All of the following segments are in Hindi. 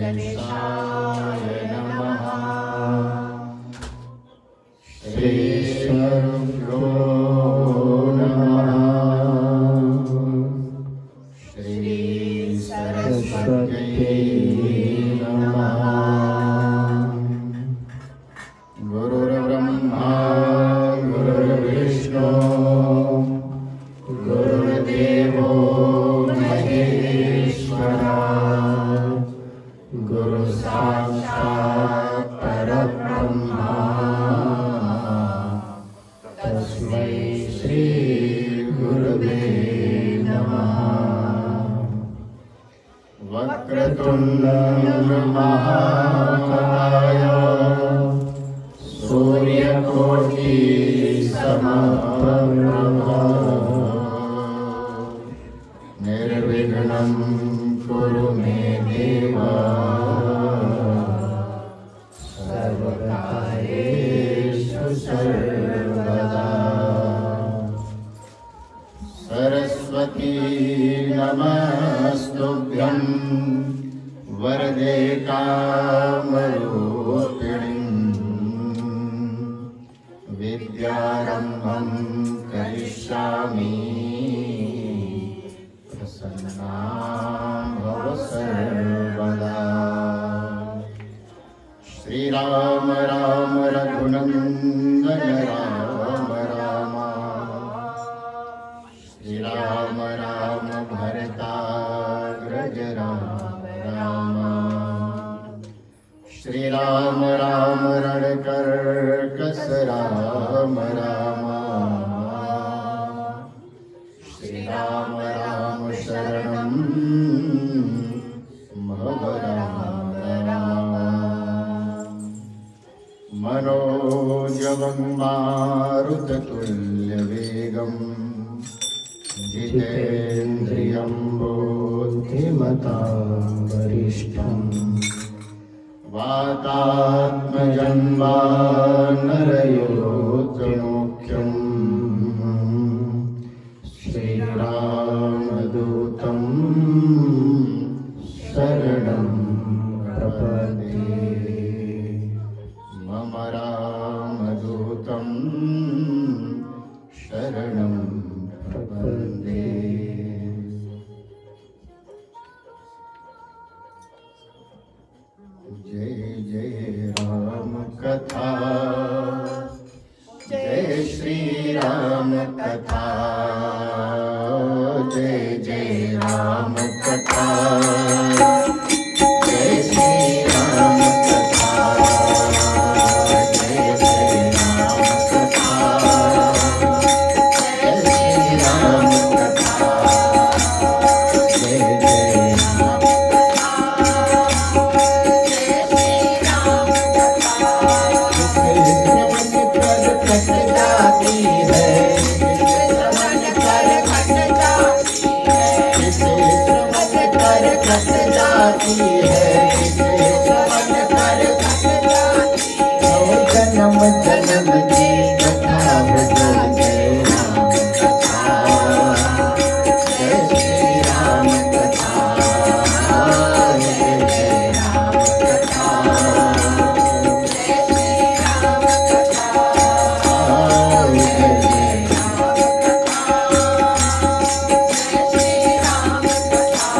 गणेशाय नमः। श्रीश्वरो नमः। श्री सरस्वती नमः। गुरुर्ब्रह्मा गुरुर्विष्णु गुरुर्देवो महेश्वरा। गुरु साक्षात् परब्रह्मा तस्मै श्री गुरुवे नमः। वक्रतुंड महाकाय सूर्यकोटि समप्रभा निर्विघ्नं कुरु मे देव सर्वकार्येषु सर्वदा। सरस्वती नमस्तुभ्यं वरदे कामरूपिणी। विद्यारम्भं करिष्यामि प्रसन्ना भव सर्वदा। श्रीराम राम रघुनन्दन राम राम। श्रीराम राम भरताग्रज राम राम। श्रीराम राम रणकर्कस राम राम। श्रीराम राम शरणं मम राम राम। मनोजवं मारुततुल्यवेगं जितेन्द्रियं बुद्धिमतां वरिष्ठं। वातात्मजं वानरयोत्तमोख्यं श्रीरामदूतं शरणं प्रपद्ये। मम रामदूतं शरणं प्रपद्ये। जय जय राम कथा जय श्री राम कथा। जय जय राम कथा जय श्री राम कथा। जय जय राम कथा जय श्री राम कथा। जय जय राम जाती है। जन्म जन्म की कथा भजो जय राम कथा। जय श्री राम कथा। जय जय राम कथा। जय श्री राम कथा। जय जय राम कथा। जय श्री राम कथा।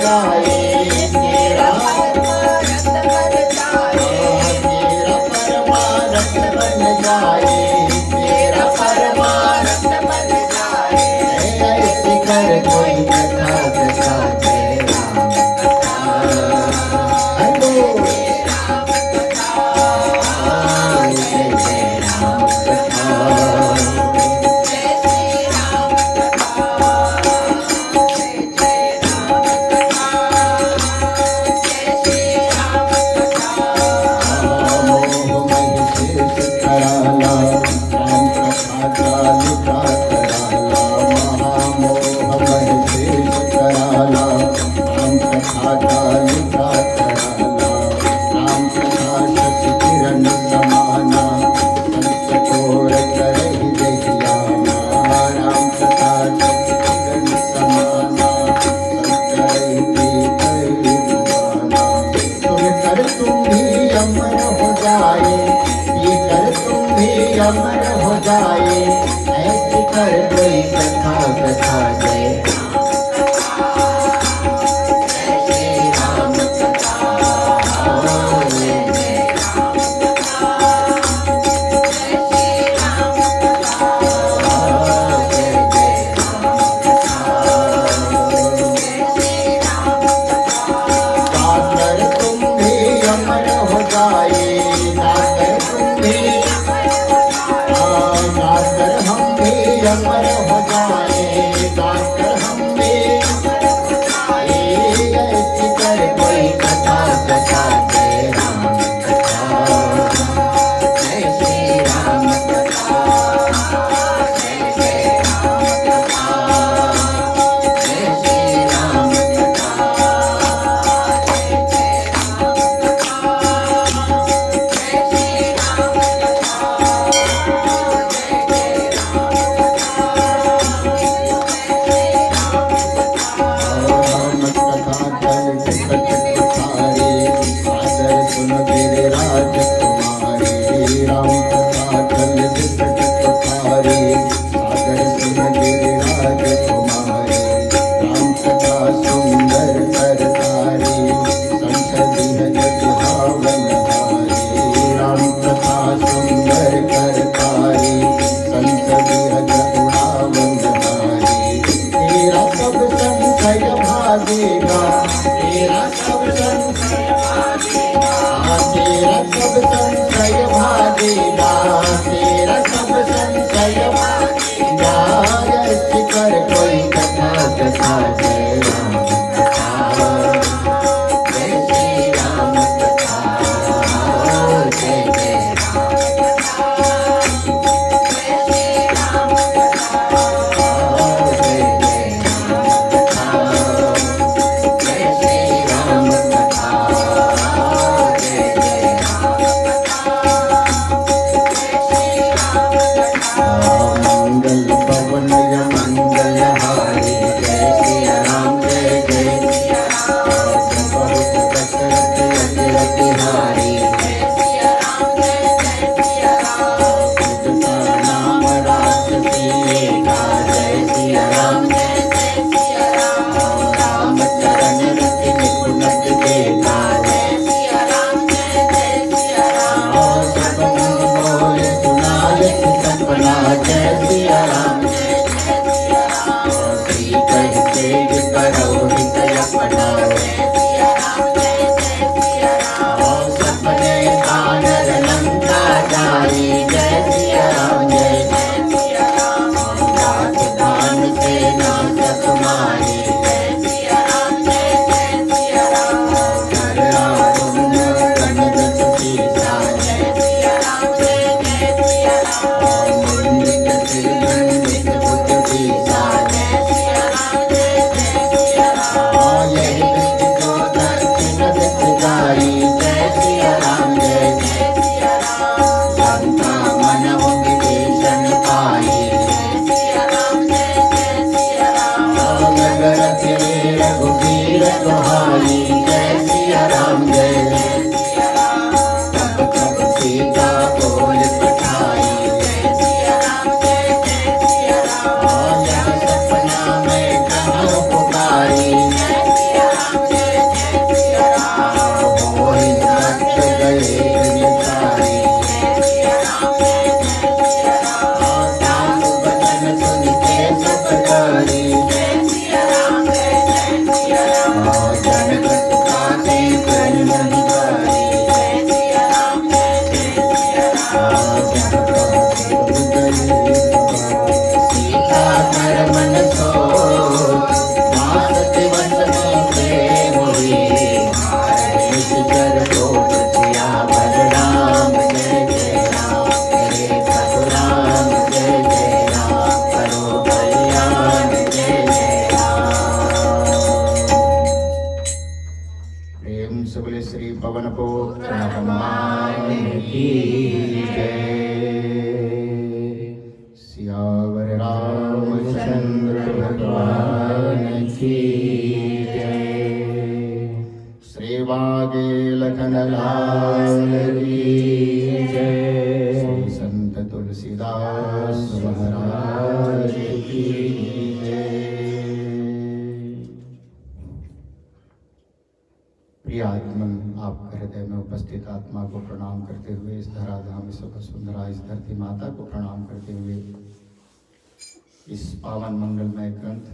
जाए, तेरा परमानंद बन जाए, तेरा परमानंद बन जाए। ऐसे कर कोई कथा कथा जय राम कथा, हलो जय राम कथा, जय जय राम कथा, जय श्री राम कथा, जय जय राम कथा, जय श्री राम कथा। मोह मह शेष कराला, राम कथा चालु का कराला, महामोह मह शेष कराला, राम कथा चालु का कराला। राम कथा शशि किरण समाना, संत कोर करहि जहियाना, राम कथा शशि किरण समाना, संत करहि दीवाना। सुन कर तुम भी अमर हो जाए, ये कर तुम भी अमर हो जाए, ऐसी कर कोई कथा कथा जय राम कथा, जय श्री राम पवन पुत्र हनुमान की जय। सियावर रामचंद्र भगवान की जय। श्री वागे लखन लाल की जय। श्री संत तुलसीदास महाराज की जय। प्रिय आत्मन, आपके हृदय में उपस्थित आत्मा को प्रणाम करते हुए, इस धराधाम इस वसुंधरा इस धरती माता को प्रणाम करते हुए, इस पावन मंगलमय ग्रंथ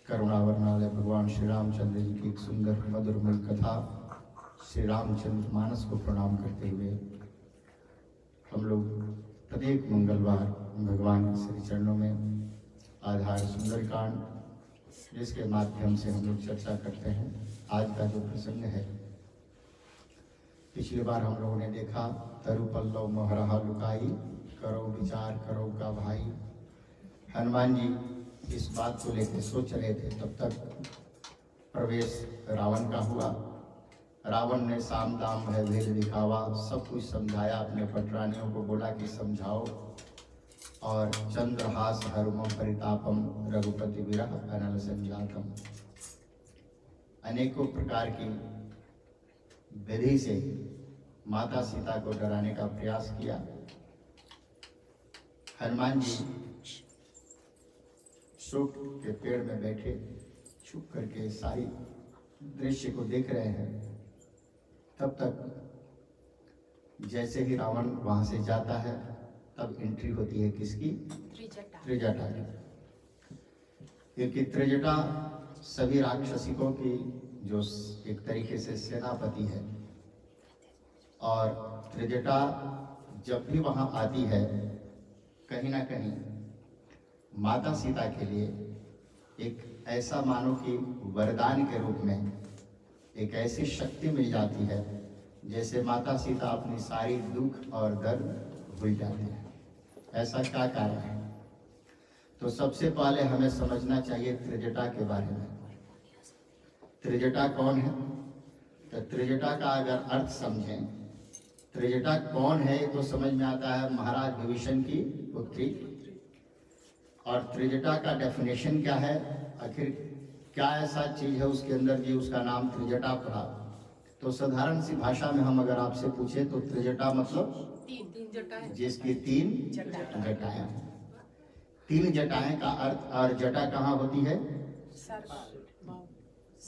करुणावर्णालय भगवान श्री रामचंद्र जी की एक सुंदर मधुरमय कथा श्री रामचंद्र मानस को प्रणाम करते हुए, हम लोग प्रत्येक मंगलवार भगवान के श्री चरणों में आधार सुंदरकांड, जिसके माध्यम से हम लोग चर्चा करते हैं। आज का जो प्रसंग है, पिछली बार हम लोगों ने देखा, तरु पल्लव मोहरहा लुकाई, करो विचार करो का भाई। हनुमान जी इस बात को लेकर सोच रहे थे, तब तक प्रवेश रावण का हुआ। रावण ने साम दाम भय भेद दिखावा, सब कुछ समझाया, अपने पटरानियों को बोला कि समझाओ, और चंद्रहास हरुमो परितापम रघुपति विरह अनल संजातम, अनेकों प्रकार की विधि से माता सीता को डराने का प्रयास किया। हनुमान जी शुक के पेड़ में बैठे छुप करके सारी दृश्य को देख रहे हैं। तब तक जैसे ही रावण वहां से जाता है, तब एंट्री होती है किसकी? त्रिजटा की। क्योंकि त्रिजटा सभी राक्षसिकों की जो एक तरीके से सेनापति है, और त्रिजटा जब भी वहां आती है, कहीं ना कहीं माता सीता के लिए एक ऐसा मानो कि वरदान के रूप में एक ऐसी शक्ति मिल जाती है, जैसे माता सीता अपनी सारी दुख और दर्द भूल जाती है। ऐसा क्या कारण है? तो सबसे पहले हमें समझना चाहिए त्रिजटा के बारे में। त्रिजटा कौन है? तो त्रिजटा का अगर अर्थ समझें, त्रिजटा कौन है तो समझ में आता है महाराज विभीषण की पुत्री। और त्रिजटा का डेफिनेशन क्या है, आखिर क्या ऐसा चीज है उसके अंदर जी उसका नाम त्रिजटा पड़ा? तो साधारण सी भाषा में हम अगर आपसे पूछे तो त्रिजटा मतलब जिसकी तीन जटाएं। तीन जटाएं का अर्थ, और जटा कहाँ होती है?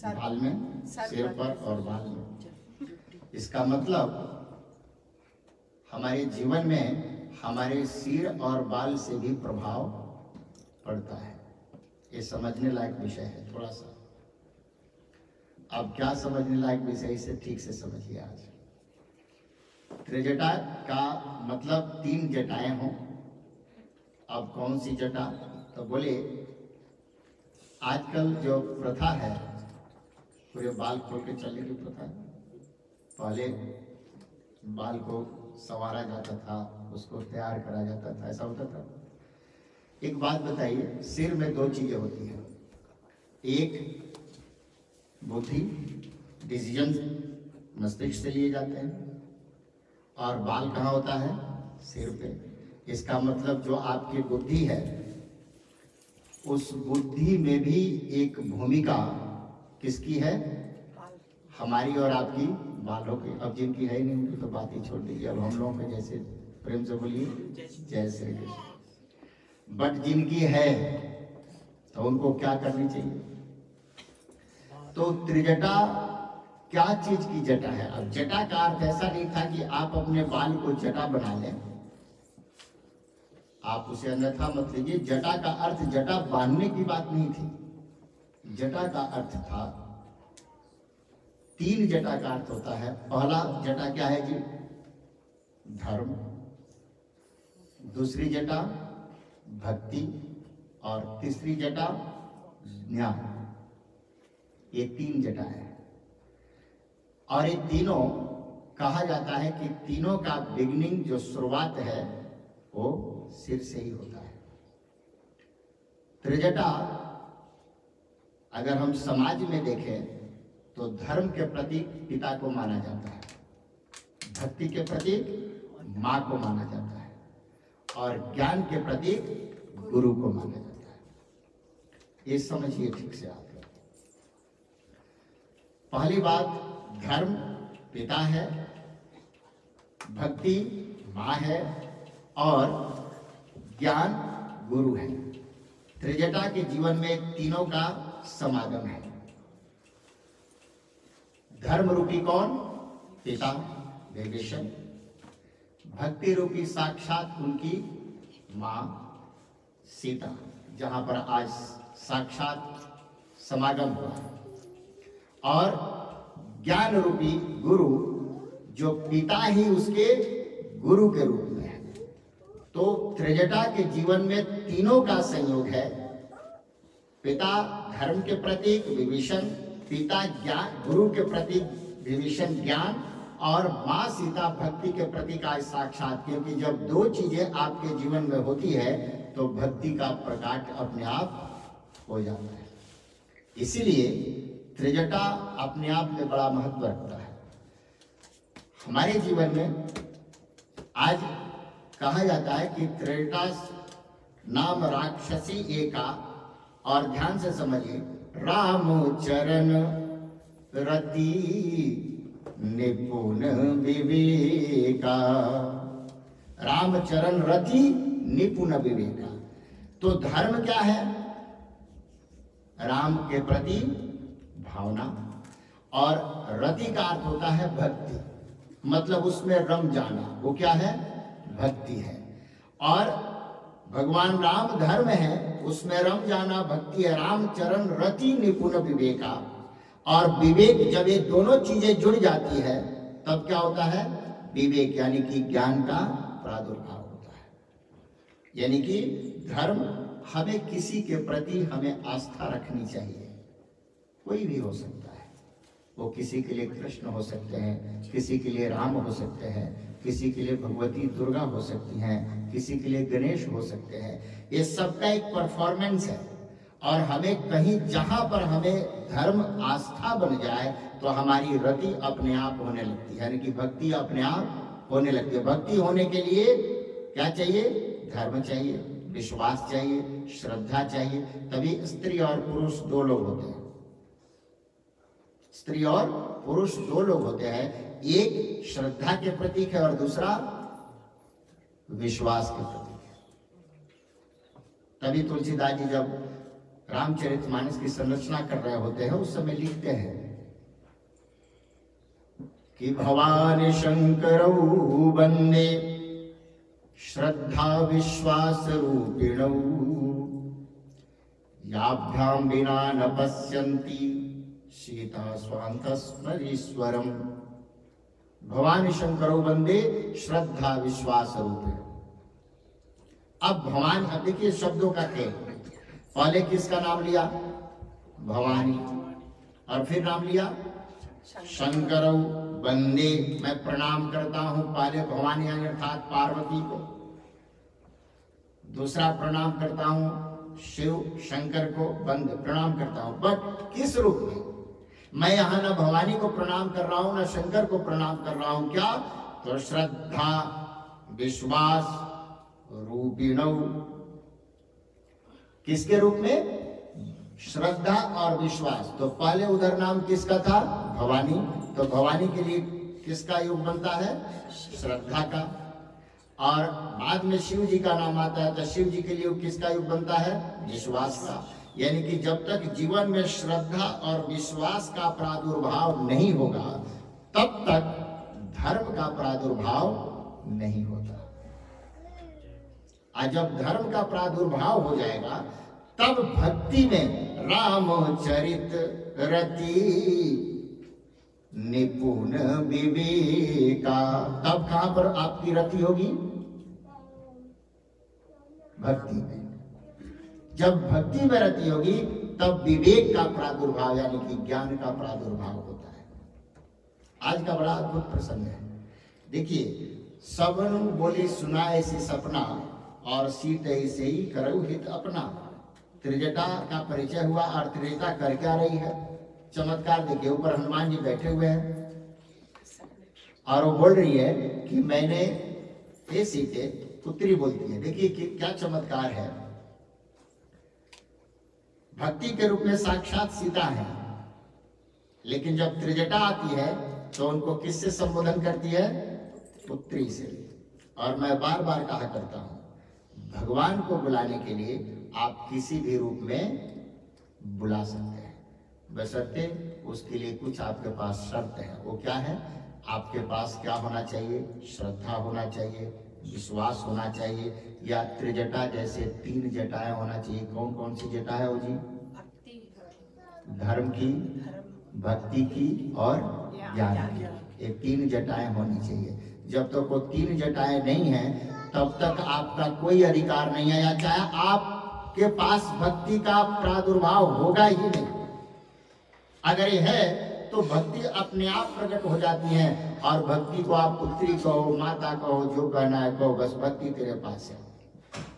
बाल में, सिर पर और बाल में। इसका मतलब हमारे जीवन में हमारे सिर और बाल से भी प्रभाव पड़ता है। ये समझने लायक विषय है। थोड़ा सा अब क्या समझने लायक विषय, इसे ठीक से समझिए। आज त्रिजटा का मतलब तीन जटाएं हों। अब कौन सी जटा? तो बोले आजकल जो प्रथा है, पूरे बाल खोल के चलने की प्रथा है। पहले बाल को संवारा जाता था, उसको तैयार करा जाता था, ऐसा होता था। एक बात बताइए, सिर में दो चीजें होती हैं, एक बुद्धि, डिसीजन मस्तिष्क से लिए जाते हैं, और बाल कहाँ होता है? सिर पे। इसका मतलब जो आपकी बुद्धि है, उस बुद्धि में भी एक भूमिका किसकी है? हमारी और आपकी, बालों की। अब जिनकी है ही नहीं उनकी तो बात ही छोड़ दीजिए। अब हम लोगों के जैसे प्रेम से बोलिए जय श्री कृष्ण। बट जिनकी है तो उनको क्या करनी चाहिए? तो त्रिजटा क्या चीज की जटा है? अब जटा का अर्थ ऐसा नहीं था कि आप अपने बाल को जटा बना लें, आप उसे अन्यथा मत लीजिए। जटा का अर्थ जटा बांधने की बात नहीं थी। जटा का अर्थ था, तीन जटा का अर्थ होता है। पहला जटा क्या है जी? धर्म। दूसरी जटा भक्ति, और तीसरी जटा ज्ञान। ये तीन जटा है, और ये तीनों कहा जाता है कि तीनों का बिगनिंग, जो शुरुआत है, वो सिर से ही होता है। त्रिजटा अगर हम समाज में देखें तो धर्म के प्रतीक पिता को माना जाता है, भक्ति के प्रतीक माँ को माना जाता है और ज्ञान के प्रतीक गुरु को माना जाता है। ये समझिए ठीक से आप लोग। पहली बात, धर्म पिता है, भक्ति माँ है और ज्ञान गुरु है। त्रिजटा के जीवन में तीनों का समागम है। धर्म रूपी कौन? पिता विभीषण। भक्ति रूपी साक्षात उनकी माँ सीता, जहां पर आज साक्षात समागम हुआ है। और ज्ञान रूपी गुरु, जो पिता ही उसके गुरु के रूप में है। तो त्रिजटा के जीवन में तीनों का संयोग है। पिता धर्म के प्रतीक विभीषण, पिता ज्ञान गुरु के प्रतीक विभीषण ज्ञान, और माँ सीता भक्ति के प्रतीक आज साक्षात। क्योंकि जब दो चीजें आपके जीवन में होती है तो भक्ति का प्रकाट अपने आप हो जाता है। इसीलिए त्रिजटा अपने आप में बड़ा महत्व रखता है। हमारे जीवन में आज कहा जाता है कि त्रिजटा नाम राक्षसी एका, और ध्यान से समझिए, राम चरण रति निपुण विवेका। रामचरण रति निपुण विवेका। तो धर्म क्या है? राम के प्रति भावना, और रति का अर्थ होता है भक्ति, मतलब उसमें रम जाना। वो क्या है? भक्ति है। और भगवान राम धर्म है, उसमें रम जाना भक्ति है। रामचरण रति निपुण विवेका। और विवेक, जब ये दोनों चीजें जुड़ जाती है तब क्या होता है? विवेक, यानी कि ज्ञान का प्रादुर्भाव होता है। यानी कि धर्म, हमें किसी के प्रति हमें आस्था रखनी चाहिए। कोई भी हो सकता है, वो किसी के लिए कृष्ण हो सकते हैं, किसी के लिए राम हो सकते हैं, किसी के लिए भगवती दुर्गा हो सकती हैं, किसी के लिए गणेश हो सकते हैं। ये सबका एक परफॉर्मेंस है। और हमें कहीं, जहां पर हमें धर्म आस्था बन जाए तो हमारी रति अपने आप होने लगती है, यानी कि भक्ति अपने आप होने लगती है। भक्ति होने के लिए क्या चाहिए? धर्म चाहिए, विश्वास चाहिए, श्रद्धा चाहिए। तभी स्त्री और पुरुष दो लोग होते हैं। स्त्री और पुरुष दो लोग होते हैं। एक श्रद्धा के प्रतीक है और दूसरा विश्वास के प्रतीक है। तभी तुलसीदास जी जब रामचरितमानस की संरचना कर रहे होते हैं, उस समय लिखते हैं कि भवानी शंकरौ वंदे श्रद्धा विश्वास रूपिणौ, याभ्याम विना न पश्यन्ति सीता स्वान्तस्मरीश्वरम। भवानी शंकरौ वंदे श्रद्धा विश्वास रूपिणौ। अब भवानी, अब देखिए शब्दों का खेल। पहले किसका नाम लिया? भवानी, और फिर नाम लिया शंकरौ वंदे, मैं प्रणाम करता हूं। पहले भवानी अर्थात पार्वती को, दूसरा प्रणाम करता हूं शिव शंकर को, बंद प्रणाम करता हूं। बट किस रूप में? मैं यहां न भवानी को प्रणाम कर रहा हूं, न शंकर को प्रणाम कर रहा हूं। क्या? तो श्रद्धा विश्वास रूपिणौ। किसके रूप में? श्रद्धा और विश्वास। तो पहले उधर नाम किसका था? भवानी। तो भवानी के लिए किसका योग बनता है? श्रद्धा का। और बाद में शिव जी का नाम आता है, तो शिव जी के लिए किसका योग बनता है? विश्वास का। यानी कि जब तक जीवन में श्रद्धा और विश्वास का प्रादुर्भाव नहीं होगा तब तक धर्म का प्रादुर्भाव नहीं होता। और जब धर्म का प्रादुर्भाव हो जाएगा तब भक्ति में रामचरित रति निपुण विवेका। तब कहां पर आपकी रति होगी? भक्ति में। जब भक्ति में रति होगी तब विवेक का प्रादुर्भाव, यानी कि ज्ञान का प्रादुर्भाव होता है। आज का बड़ा अद्भुत प्रसंग है। देखिए, सबनु बोली सुनाए सी सपना, और सीत से ही करऊ हित अपना। त्रिजटा का परिचय हुआ, और त्रिजटा कर क्या रही है? चमत्कार देखिए, ऊपर हनुमान जी बैठे हुए हैं और वो बोल रही है कि मैंने, ये सीते पुत्री बोलती है। देखिए कि क्या चमत्कार है। भक्ति के रूप में साक्षात सीता है, लेकिन जब त्रिजटा आती है तो उनको किससे संबोधन करती है? पुत्री से। और मैं बार बार कहा करता हूं, भगवान को बुलाने के लिए आप किसी भी रूप में बुला सकते हैं, बशर्ते उसके लिए कुछ आपके पास शर्त है। वो क्या है? आपके पास क्या होना चाहिए? श्रद्धा होना चाहिए, विश्वास होना चाहिए, या त्रिजटा जैसे 3 जटाएं होना चाहिए। कौन कौन सी जटा है वो जी? धर्म की, भक्ति की और ज्ञान की। ये 3 जटाएं होनी चाहिए। जब तक वो 3 जटाएं नहीं है तब तक आपका कोई अधिकार नहीं है, या चाहे आपके पास भक्ति का प्रादुर्भाव होगा ही नहीं। अगर ये है तो भक्ति अपने आप प्रकट हो जाती है, और भक्ति को आप पुत्री कहो, माता कहो, जो कहना है कहो, बस भक्ति तेरे पास है।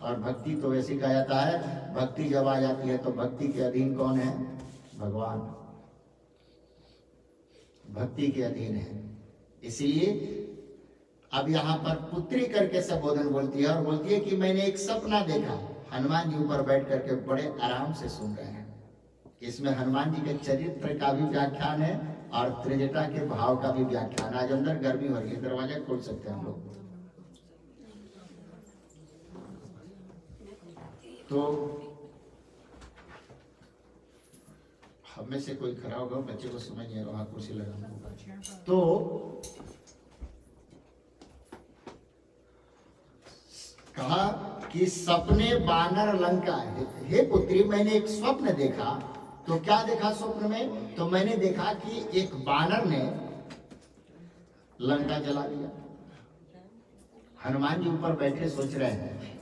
और भक्ति तो वैसे कहा जाता है, भक्ति जब आ जाती है तो भक्ति के अधीन कौन है? भगवान भक्ति के अधीन है। इसलिए अब यहाँ पर पुत्री करके संबोधन बोलती है, और बोलती है कि मैंने एक सपना देखा। हनुमान जी ऊपर बैठ करके बड़े आराम से सुन रहे हैं। इसमें हनुमान जी के चरित्र का भी व्याख्यान है और त्रिजटा के भाव का भी व्याख्यान। आज अंदर गर्मी हो रही है, दरवाजा खोल सकते हैं हम लोग। तो हम में से कोई खड़ा होगा, बच्चे को समझ नहीं आ रहा, कुर्सी लगाना होगा। तो कहा कि सपने बानर लंका, हे पुत्री मैंने एक स्वप्न देखा। तो क्या देखा स्वप्न में? तो मैंने देखा कि एक बानर ने लंका जला दिया। हनुमान जी ऊपर बैठे सोच रहे हैं,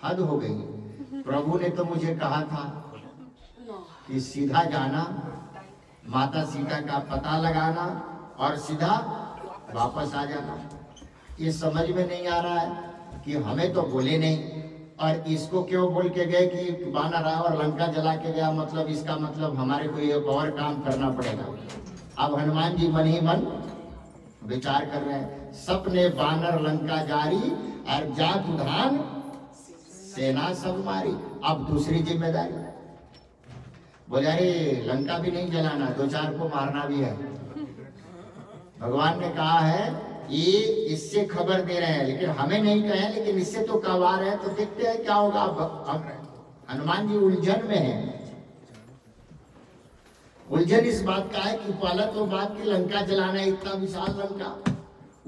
हद हो गई। प्रभु ने तो मुझे कहा था कि सीधा जाना, माता सीता का पता लगाना और सीधा वापस आ जाना। ये समझ में नहीं आ रहा है कि हमें तो बोले नहीं, और इसको क्यों बोल के गए कि बानर आया और लंका जला के गया, मतलब इसका मतलब हमारे को एक और काम करना पड़ेगा। अब हनुमान जी मन ही मन विचार कर रहे हैं, सपने बानर लंका जारी और जात उधान सेना सब मारी। अब दूसरी जिम्मेदारी, बोले अरे लंका भी नहीं जलाना, 2-4 को मारना भी है। भगवान ने कहा है ये इससे खबर दे रहे हैं, लेकिन हमें नहीं कहे, लेकिन इससे तो कवा रहे हैं, तो देखते हैं क्या होगा। अब हनुमान जी उलझन में है। उलझन इस बात का है कि पहला तो बात की लंका जलाना, इतना विशाल लंका,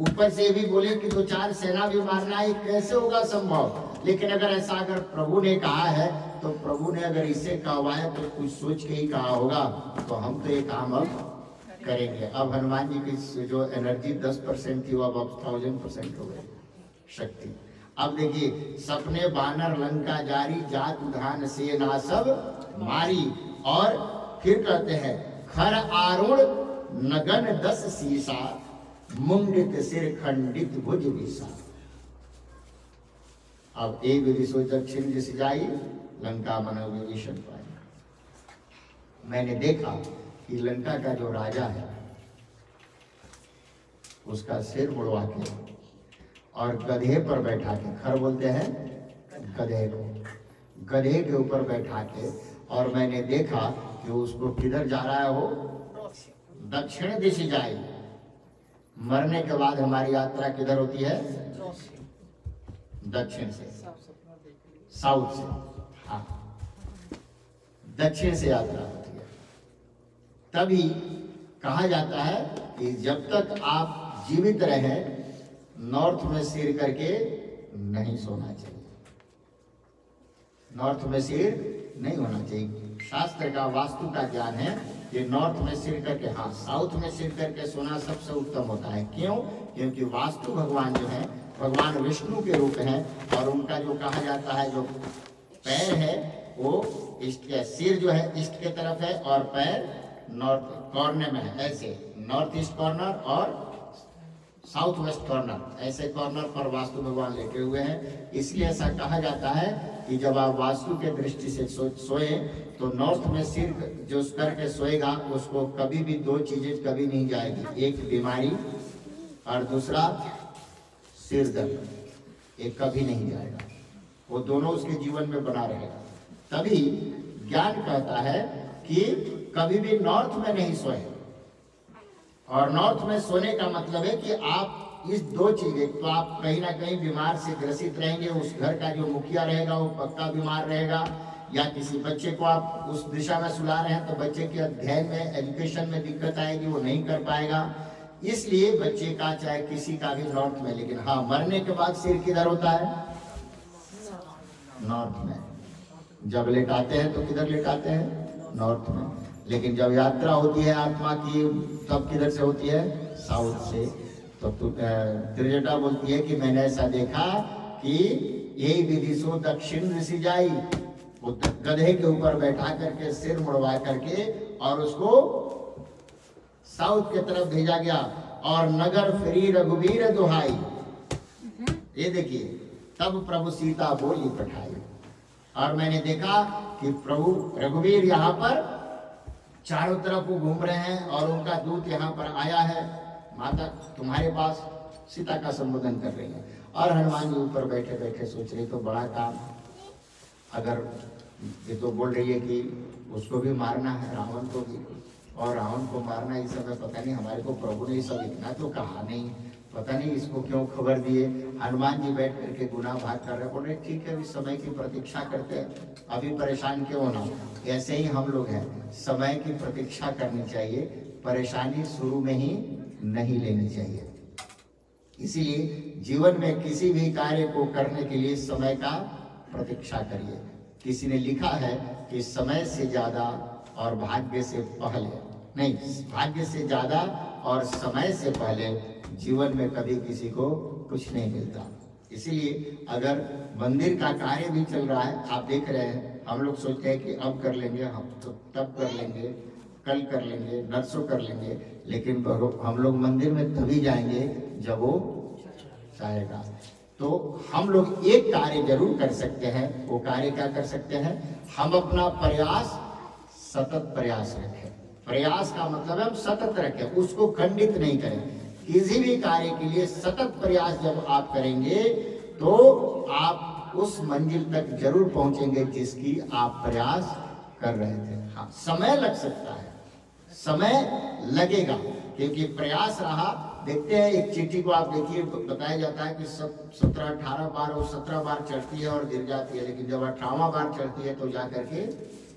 ऊपर से भी बोले कि 2-4 सेना भी मारना है, कैसे होगा संभव। लेकिन अगर ऐसा अगर प्रभु ने कहा है, तो प्रभु ने अगर इससे कहवाया तो कुछ सोच के ही कहा होगा, तो हम तो ये काम अब करेंगे। अब हनुमान जी की जो एनर्जी 10% थी वो अब 1000% हो गई शक्ति। अब देखिए, सपने बानर लंका जारी, जात उधान सेना सब मारी। और फिर कहते हैं, खर आरूढ़ नगन 10 सीसा, मुंडित सिर खंडित भुज विसा। अब एक विदिशो दक्षिण दिश जाई, लंका मन विभीषण पाई। मैंने देखा कि लंका का जो राजा है उसका सिर मुड़वा के और गधे पर बैठा के, खर बोलते हैं गधे को, गधे के ऊपर बैठा के, और मैंने देखा कि उसको किधर जा रहा है, वो दक्षिण दिश जाए। मरने के बाद हमारी यात्रा किधर होती है? दक्षिण से, साउथ से, हाँ दक्षिण से यात्रा होती है। तभी कहा जाता है कि जब तक आप जीवित रहें, नॉर्थ में सिर करके नहीं सोना चाहिए, नॉर्थ में सिर नहीं होना चाहिए। शास्त्र का, वास्तु का ज्ञान है कि नॉर्थ में सिर करके, हाँ साउथ में सिर करके सोना सबसे उत्तम होता है। क्यों? क्योंकि वास्तु भगवान जो है, भगवान विष्णु के रूप हैं, और उनका जो कहा जाता है जो पैर है वो ईस्ट के, सिर जो है ईस्ट के तरफ है और पैर नॉर्थ कॉर्नर में है, ऐसे नॉर्थ ईस्ट कॉर्नर और साउथ वेस्ट कॉर्नर, ऐसे कॉर्नर पर वास्तु भगवान लेटे हुए हैं। इसलिए ऐसा कहा जाता है कि जब आप वास्तु के दृष्टि से सोए तो नॉर्थ में सिर जो करके सोएगा उसको कभी भी दो चीजें कभी नहीं जाएगी, एक बीमारी और दूसरा सिर दर्द, एक कभी नहीं जाएगा, वो दोनों उसके जीवन में बना रहेगा। तभी ज्ञान कहता है कि कभी भी नॉर्थ में नहीं सोए। और नॉर्थ में सोने का मतलब है कि आप इस दो चीजें, तो आप कहीं ना कहीं बीमार से ग्रसित रहेंगे, उस घर का जो मुखिया रहेगा वो पक्का बीमार रहेगा, या किसी बच्चे को आप उस दिशा में सुला रहे हैं तो बच्चे के अध्ययन में, एजुकेशन में दिक्कत आएगी, वो नहीं कर पाएगा। इसलिए बच्चे का चाहे किसी का भी नॉर्थ में, लेकिन हाँ मरने के बाद सिर किधर होता है? नॉर्थ में। जब लेटाते हैं तो किधर लेटाते हैं? नॉर्थ में। लेकिन जब यात्रा होती है आत्मा की तब किधर से होती है? साउथ से। तो त्रिजटा बोलती है कि मैंने ऐसा देखा कि यही विधि सो दक्षिण ऋषि जाई, वो गधे के ऊपर बैठा करके सिर मुड़वा करके और उसको साउथ की तरफ भेजा गया, और नगर फिरी रघुवीर दुहाई। ये देखिए, तब प्रभु सीता बोली पठाई। और मैंने देखा कि प्रभु रघुवीर यहाँ पर चारों तरफ वो घूम रहे हैं और उनका दूत यहाँ पर आया है, माता तुम्हारे पास, सीता का संबोधन कर रही है। और हनुमान जी ऊपर बैठे बैठे सोच रहे तो बड़ा काम, अगर ये तो बोल रही है कि उसको भी मारना है, रावण को भी, और रावण को मारना इस समय पता नहीं, हमारे को प्रभु ने सब इतना तो कहा नहीं, पता नहीं इसको क्यों खबर दिए। हनुमान जी बैठ करके गुनाह भाग कर रहे, बोल रहे ठीक है अभी समय की प्रतीक्षा करते हैं, अभी परेशान क्यों होना। ऐसे ही हम लोग हैं, समय की प्रतीक्षा करनी चाहिए, परेशानी शुरू में ही नहीं लेनी चाहिए। इसीलिए जीवन में किसी भी कार्य को करने के लिए समय का प्रतीक्षा करिए। किसी ने लिखा है कि समय से ज्यादा और भाग्य से पहले नहीं, भाग्य से ज्यादा और समय से पहले जीवन में कभी किसी को कुछ नहीं मिलता। इसीलिए अगर मंदिर का कार्य भी चल रहा है, आप देख रहे हैं, हम लोग सोचते हैं कि अब कर लेंगे, हम तो तब कर लेंगे, कल कर लेंगे, नरसों कर लेंगे, लेकिन हम लोग मंदिर में तभी जाएंगे जब वो चाहेगा। तो हम लोग एक कार्य जरूर कर सकते हैं, वो कार्य क्या कर सकते हैं? हम अपना प्रयास, सतत प्रयास रखें। प्रयास का मतलब है हम सतत रखें, उसको खंडित नहीं करें। किसी भी कार्य के लिए सतत प्रयास जब आप करेंगे तो आप उस मंजिल तक जरूर पहुंचेंगे जिसकी आप प्रयास कर रहे थे। हाँ, समय लग सकता है, समय लगेगा, क्योंकि प्रयास रहा। देखते हैं एक चींटी को आप देखिए, बताया जाता है कि 17-18 बार और 17 बार चढ़ती है और गिर जाती है, लेकिन जब 18वां बार चढ़ती है तो जाकर के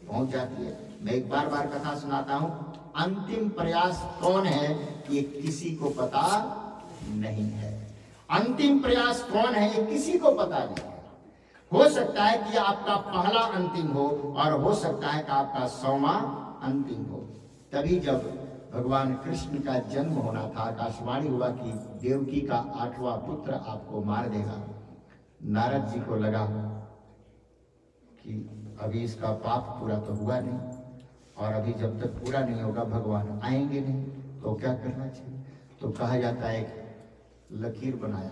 पहुंच जाती है। मैं एक बार कथा सुनाता हूँ। अंतिम प्रयास कौन है ये किसी को पता नहीं है। अंतिम प्रयास कौन है ये किसी को पता नहीं है। हो सकता है कि आपका पहला अंतिम हो और हो सकता है कि आपका 100वां अंतिम हो। तभी जब भगवान कृष्ण का जन्म होना था, आकाशवाणी हुआ कि देवकी का 8वां पुत्र आपको मार देगा। नारद जी को लगा कि अभी इसका पाप पूरा तो हुआ नहीं, और अभी जब तक पूरा नहीं होगा भगवान आएंगे नहीं, तो क्या करना चाहिए? तो कहा जाता है एक लकीर बनाया,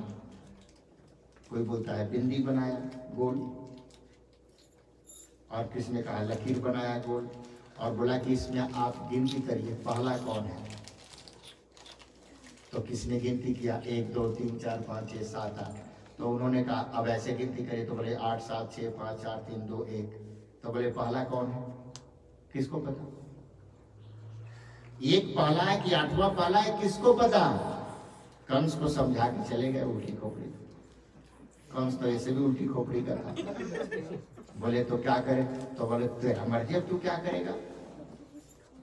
कोई बोलता है बिंदी बनाया गोल, और किसी ने कहा लकीर बनाया गोल, और बोला कि इसमें आप गिनती करिए पहला कौन है। तो किसी ने गिनती किया 1 2 3 4 5 6 7 8। तो उन्होंने कहा अब ऐसे गिनती करिए, तो बोले 8 7 6 5 4 3 2 1। तो बोले पहला कौन है? किसको पता? एक पहला है कि 8वां पहला है, किसको पता? कंस को समझा के चले गए उल्टी खोपड़ी। कंस तो ऐसे भी उल्टी खोपड़ी का था। बोले तो क्या करे? तो बोले तेरा मर्जी, अब तू क्या करेगा?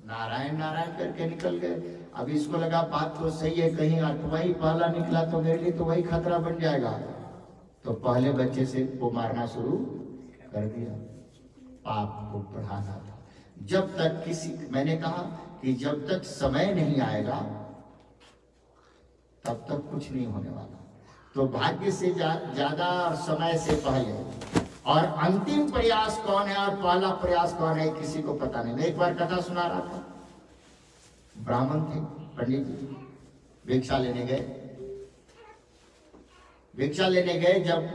नारायण नारायण करके निकल गए। अब इसको लगा बात तो सही है, कहीं 8वां ही पहला निकला तो मेरे लिए तो वही खतरा बन जाएगा। तो पहले बच्चे से वो मारना शुरू कर दिया। पाप को बढ़ाना था। जब तक मैंने कहा कि जब तक समय नहीं आएगा तब तक कुछ नहीं होने वाला। तो भाग्य से ज्यादा और समय से पहले, और अंतिम प्रयास कौन है और पहला प्रयास कौन है किसी को पता नहीं। मैं एक बार कथा सुना रहा था, ब्राह्मण थे, पंडित जी भिक्षा लेने गए। भिक्षा लेने गए, जब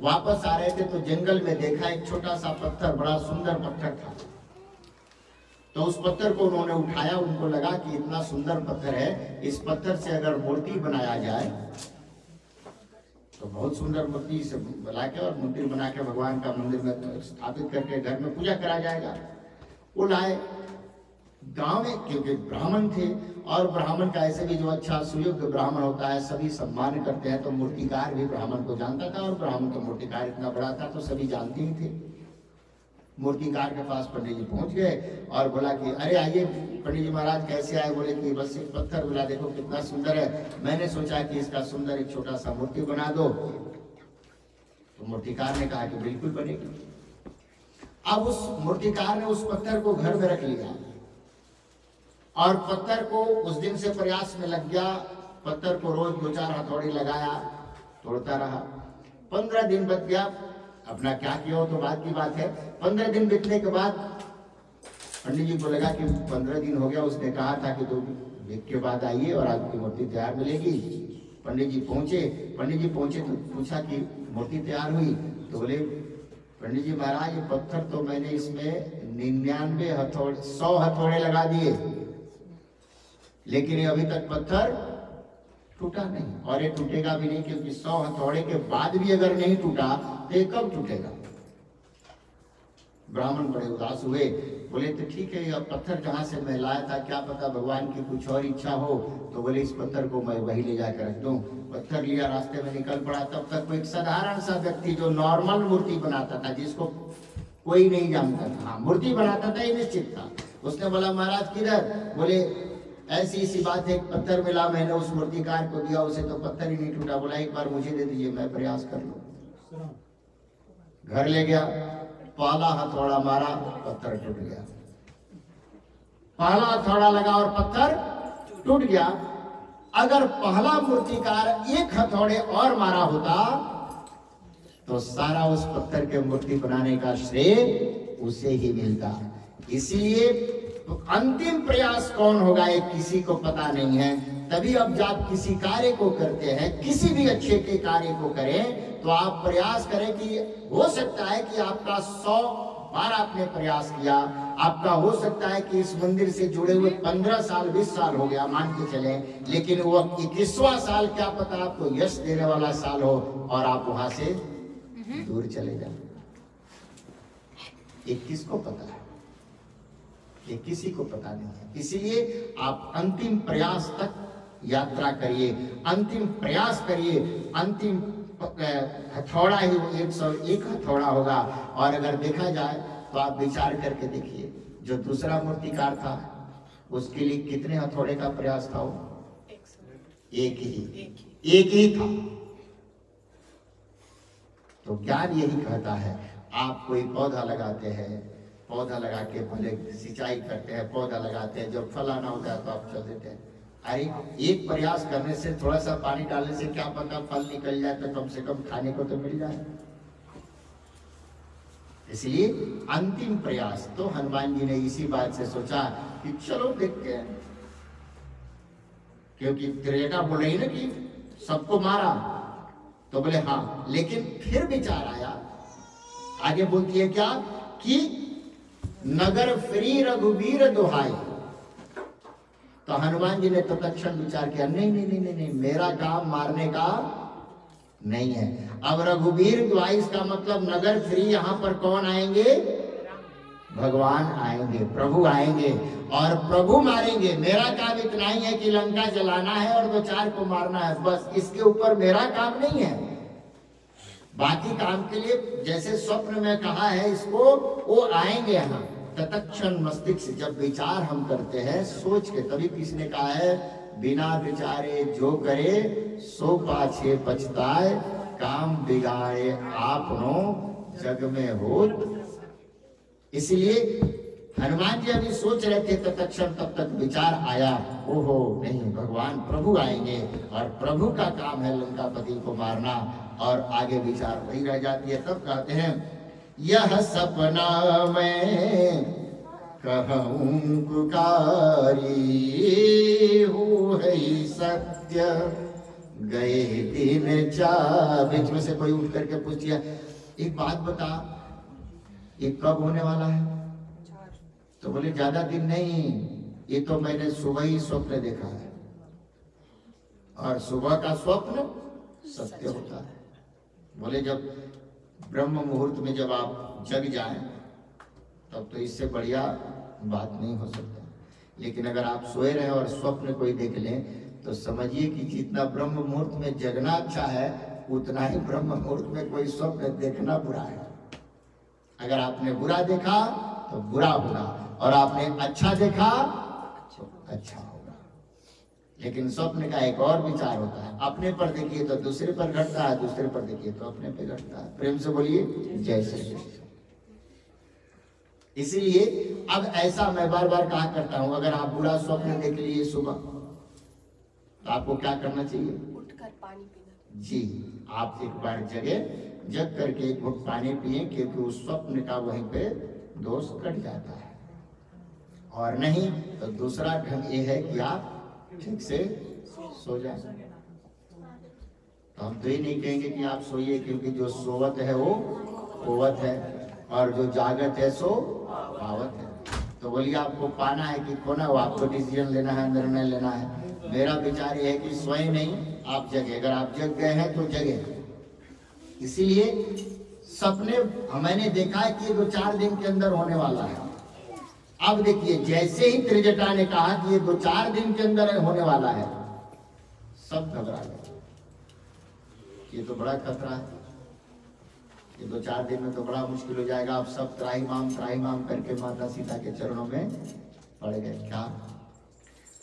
वापस आ रहे थे तो जंगल में देखा एक छोटा सा पत्थर, बड़ा सुंदर पत्थर था। तो उस पत्थर को उन्होंने उठाया, उनको लगा कि इतना सुंदर पत्थर है, इस पत्थर से अगर मूर्ति बनाया जाए तो बहुत सुंदर मूर्ति से बना के और मूर्ति बना के भगवान का मंदिर में स्थापित करके घर में पूजा करा जाएगा। वो लाए गांव में, क्योंकि ब्राह्मण थे और ब्राह्मण का ऐसे भी जो अच्छा सुयोग्य ब्राह्मण होता है सभी सम्मान करते हैं, तो मूर्तिकार भी ब्राह्मण को जानता था और ब्राह्मण तो मूर्तिकार इतना बड़ा था तो सभी जानते ही थे। मूर्तिकार के पास पंडित जी पहुंच गए और बोला कि अरे आइए पंडित जी महाराज कैसे आए? बोले कि बस एक पत्थर, बोला देखो कितना सुंदर है, मैंने सोचा कि इसका सुंदर एक छोटा सा मूर्ति बना दो। तो मूर्तिकार ने कहा कि बिल्कुल बनेगी। अब उस मूर्तिकार ने उस पत्थर को घर में रख लिया और पत्थर को उस दिन से प्रयास में लग गया। पत्थर को रोज 2-4 हथौड़ी लगाया, तोड़ता रहा। 15 दिन बीत गया, अपना क्या किया हो तो बाद की बात है। 15 दिन बीतने के बाद पंडित जी को लगा कि 15 दिन हो गया, उसने कहा था कि 2 वीक के बाद आइए और आपकी मूर्ति तैयार मिलेगी। पंडित जी पहुंचे तो पूछा कि मूर्ति तैयार हुई? तो बोले पंडित जी महाराज ये पत्थर तो मैंने इसमें 99 हथौड़े 100 हथौड़े लगा दिए, लेकिन ये अभी तक पत्थर टूटा नहीं और ये टूटेगा भी नहीं, क्योंकि 100 हथौड़े के बाद भी अगर नहीं टूटा तो ये कब टूटेगा? ब्राह्मण बड़े उदास हुए, बोले तो ठीक है, अब पत्थर जहां से मैं लाया था क्या पता भगवान की कुछ और इच्छा हो, तो बोले इस पत्थर को मैं वही ले जाकर रख दूं। पत्थर लिया, रास्ते में निकल पड़ा। तब तक कोई एक साधारण सा व्यक्ति जो नॉर्मल मूर्ति बनाता था, जिसको कोई नहीं जानता था, हाँ मूर्ति बनाता था ये निश्चित था, उसने बोला महाराज किधर? बोले ऐसी सी बात है, पत्थर मिला, मैंने उस मूर्तिकार को दिया, उसे तो पत्थर ही नहीं टूटा। बोला एक बार मुझे दे दीजिए, मैं प्रयास कर लूं। घर ले गया, पहला हथौड़ा मारा, पत्थर टूट गया। पहला हथौड़ा लगा और पत्थर टूट गया। अगर पहला मूर्तिकार 1 हथौड़े और मारा होता तो सारा उस पत्थर के मूर्ति बनाने का श्रेय उसे ही मिलता। इसलिए तो अंतिम प्रयास कौन होगा ये किसी को पता नहीं है। तभी अब जब किसी कार्य को करते हैं, किसी भी अच्छे के कार्य को करें, तो आप प्रयास करें कि हो सकता है कि आपका 100 बार आपने प्रयास किया, आपका हो सकता है कि इस मंदिर से जुड़े हुए 15 साल 20 साल हो गया मान के चले, लेकिन वो 21वां साल क्या पता आपको यश देने वाला साल हो और आप वहां से दूर चले जाए। ये किसको पता है? ये किसी को पता नहीं है। इसीलिए आप अंतिम प्रयास तक यात्रा करिए, अंतिम प्रयास करिए। अंतिम हथौड़ा ही 101 हथौड़ा होगा। और अगर देखा जाए तो आप विचार करके देखिए, जो दूसरा मूर्तिकार था उसके लिए कितने हथौड़े का प्रयास था? वो एक ही था। तो ज्ञान यही कहता है, आप कोई पौधा लगाते हैं, पौधा लगा के पहले सिंचाई करते हैं, पौधा लगाते हैं, जब फल आना होता है तो आप चल देते हैं। अरे एक प्रयास करने से, थोड़ा सा पानी डालने से क्या पता फल निकल जाए, तो कम से कम खाने को तो मिल जाए। इसलिए अंतिम प्रयास तो हनुमान जी ने इसी बात से सोचा कि चलो देखते हैं, क्योंकि त्रेता बोल रही ना कि सबको मारा, तो बोले हाँ, लेकिन फिर विचार आया, आगे बोलती है क्या कि नगर फिरी रघुवीर दुहाई। तो हनुमान जी ने तो तत्क्षण विचार किया, नहीं नहीं नहीं नहीं नहीं, मेरा काम मारने का नहीं है। अब रघुवीर दुहाई इसका मतलब नगर फिरी, यहां पर कौन आएंगे? भगवान आएंगे, प्रभु आएंगे और प्रभु मारेंगे। मेरा काम इतना ही है कि लंका जलाना है और 2-4 को मारना है, बस। इसके ऊपर मेरा काम नहीं है। बाकी काम के लिए जैसे स्वप्न में कहा है इसको, वो आएंगे यहाँ। तत्क्षण मस्तिष्क जब विचार हम करते हैं सोच के, तभी किसने कहा है, बिना विचारे जो करे सो पाछे पछताए, काम बिगाड़े आपनो जग में होत। इसलिए हनुमान जी अभी सोच रहे थे तत्क्षण, तब तक विचार आया, ओहो नहीं, भगवान प्रभु आएंगे और प्रभु का काम है लंकापति को मारना। और आगे विचार वही रह जाती है। तब कहते हैं, यह सपना मैं कहूं पुकारी, हो है सत्य गए दिन चार। बीच में से कोई उठ करके पूछ लिया, एक बात बता, ये कब होने वाला है? तो बोले ज्यादा दिन नहीं, ये तो मैंने सुबह ही स्वप्न देखा है, और सुबह का स्वप्न सत्य होता है। बोले जब ब्रह्म मुहूर्त में जब आप जग जाएं तब तो इससे बढ़िया बात नहीं हो सकता। लेकिन अगर आप सोए रहे और स्वप्न कोई देख लें तो समझिए कि जितना ब्रह्म मुहूर्त में जगना अच्छा है उतना ही ब्रह्म मुहूर्त में कोई स्वप्न देखना बुरा है। अगर आपने बुरा देखा तो बुरा होगा, और आपने अच्छा देखा तो अच्छा होगा। लेकिन स्वप्न का एक और विचार होता है, अपने पर देखिए तो दूसरे पर घटता है, दूसरे पर देखिए तो अपने पे घटता है। प्रेम से बोलिए जय श्री कृष्ण। इसलिए अब ऐसा मैं बार बार कहा करता हूं, अगर आप बुरा स्वप्न देख लिए सुबह तो आपको क्या करना चाहिए? उठकर पानी पीना। जी, आप एक बार जग करके एक घुट पानी पिए, क्योंकि उस स्वप्न का वहीं पे दोष कट जाता है। और नहीं तो दूसरा ढंग ये है कि आप ठीक से सो जाए। तो हम तो ये नहीं कहेंगे कि आप सोइए, क्योंकि जो सोवत है वो होवत है, और जो जागत है सो पावत है। तो बोलिए आपको पाना है कि खोना हो, आपको डिसीजन लेना है, निर्णय लेना है। मेरा विचार ये है कि सोए नहीं, आप जगे। अगर आप जग गए हैं तो जगे। इसीलिए सपने मैंने देखा है कि ये 2-4 दिन के अंदर होने वाला है। अब देखिए, जैसे ही त्रिजटा ने कहा कि ये 2-4 दिन के अंदर होने वाला है, सब घबरा गए। ये तो बड़ा खतरा है, ये 2-4 दिन में तो बड़ा मुश्किल हो जाएगा। आप सब त्राहिमाम करके माता सीता के चरणों में पड़ गए। क्या?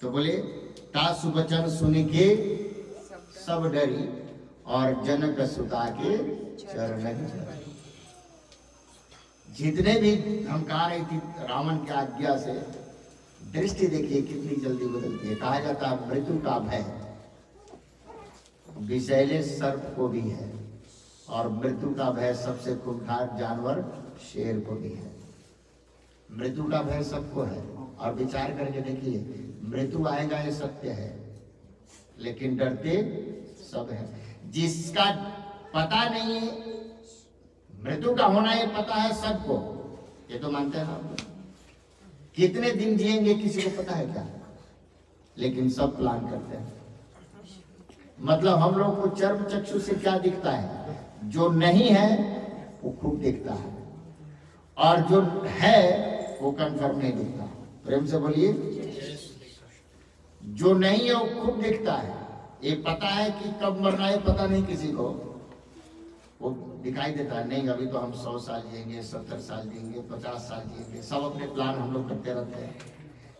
तो बोले तासु वचन सुन के सब डरी, और जनक सुता के चरण धरी। जितने भी धमका रही थी रावण की आज्ञा से, दृष्टि देखिए कितनी जल्दी बदलती है। कहा जाता है मृत्यु का भय विषैले सर्प को भी है, और मृत्यु का भय सबसे खूंखार जानवर शेर को भी है। मृत्यु का भय सबको है, और विचार करके देखिए, मृत्यु आएगा ये सत्य है, लेकिन डरते सब है। जिसका पता नहीं है मृत्यु का होना, ये पता है सबको, ये तो मानते हैं आप। कितने दिन जिएंगे किसी को पता है क्या? लेकिन सब प्लान करते हैं। मतलब हम लोग को चर्म चक्षु से क्या दिखता है? जो नहीं है वो खूब दिखता है, और जो है वो कंफर्म नहीं दिखता। प्रेम से बोलिए, जो नहीं है वो खूब दिखता है। ये पता है कि कब मरना है, पता नहीं किसी को, वो दिखाई देता है। नहीं, अभी तो हम 100 साल जिएंगे, 70 साल जिएंगे, 50 साल जिएंगे, सब अपने प्लान हम लोग करते रहते हैं।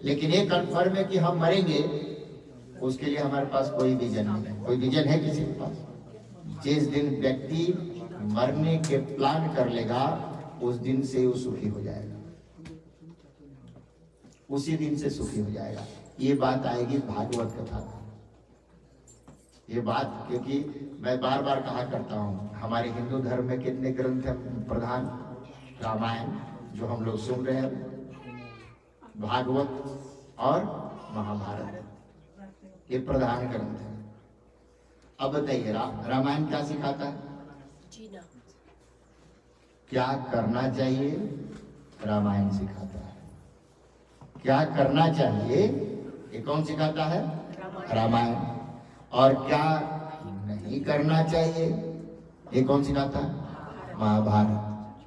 लेकिन ये कंफर्म है कि हम मरेंगे, उसके लिए हमारे पास कोई विजन नहीं है। कोई विजन है किसी के पास? जिस दिन व्यक्ति मरने के प्लान कर लेगा, उस दिन से वो सुखी हो जाएगा, उसी दिन से सुखी हो जाएगा। ये बात आएगी भागवत कथा में। ये बात, क्योंकि मैं बार बार कहा करता हूँ, हमारे हिंदू धर्म में कितने ग्रंथ हैं प्रधान? रामायण जो हम लोग सुन रहे हैं, भागवत और महाभारत, ये प्रधान ग्रंथ है। अब बताइए, रामायण क्या सिखाता है? जीना। क्या करना चाहिए? रामायण सिखाता है। क्या करना चाहिए? ये कौन सिखाता है? रामायण। और क्या नहीं करना चाहिए? ये कौन सिखाता है? महाभारत।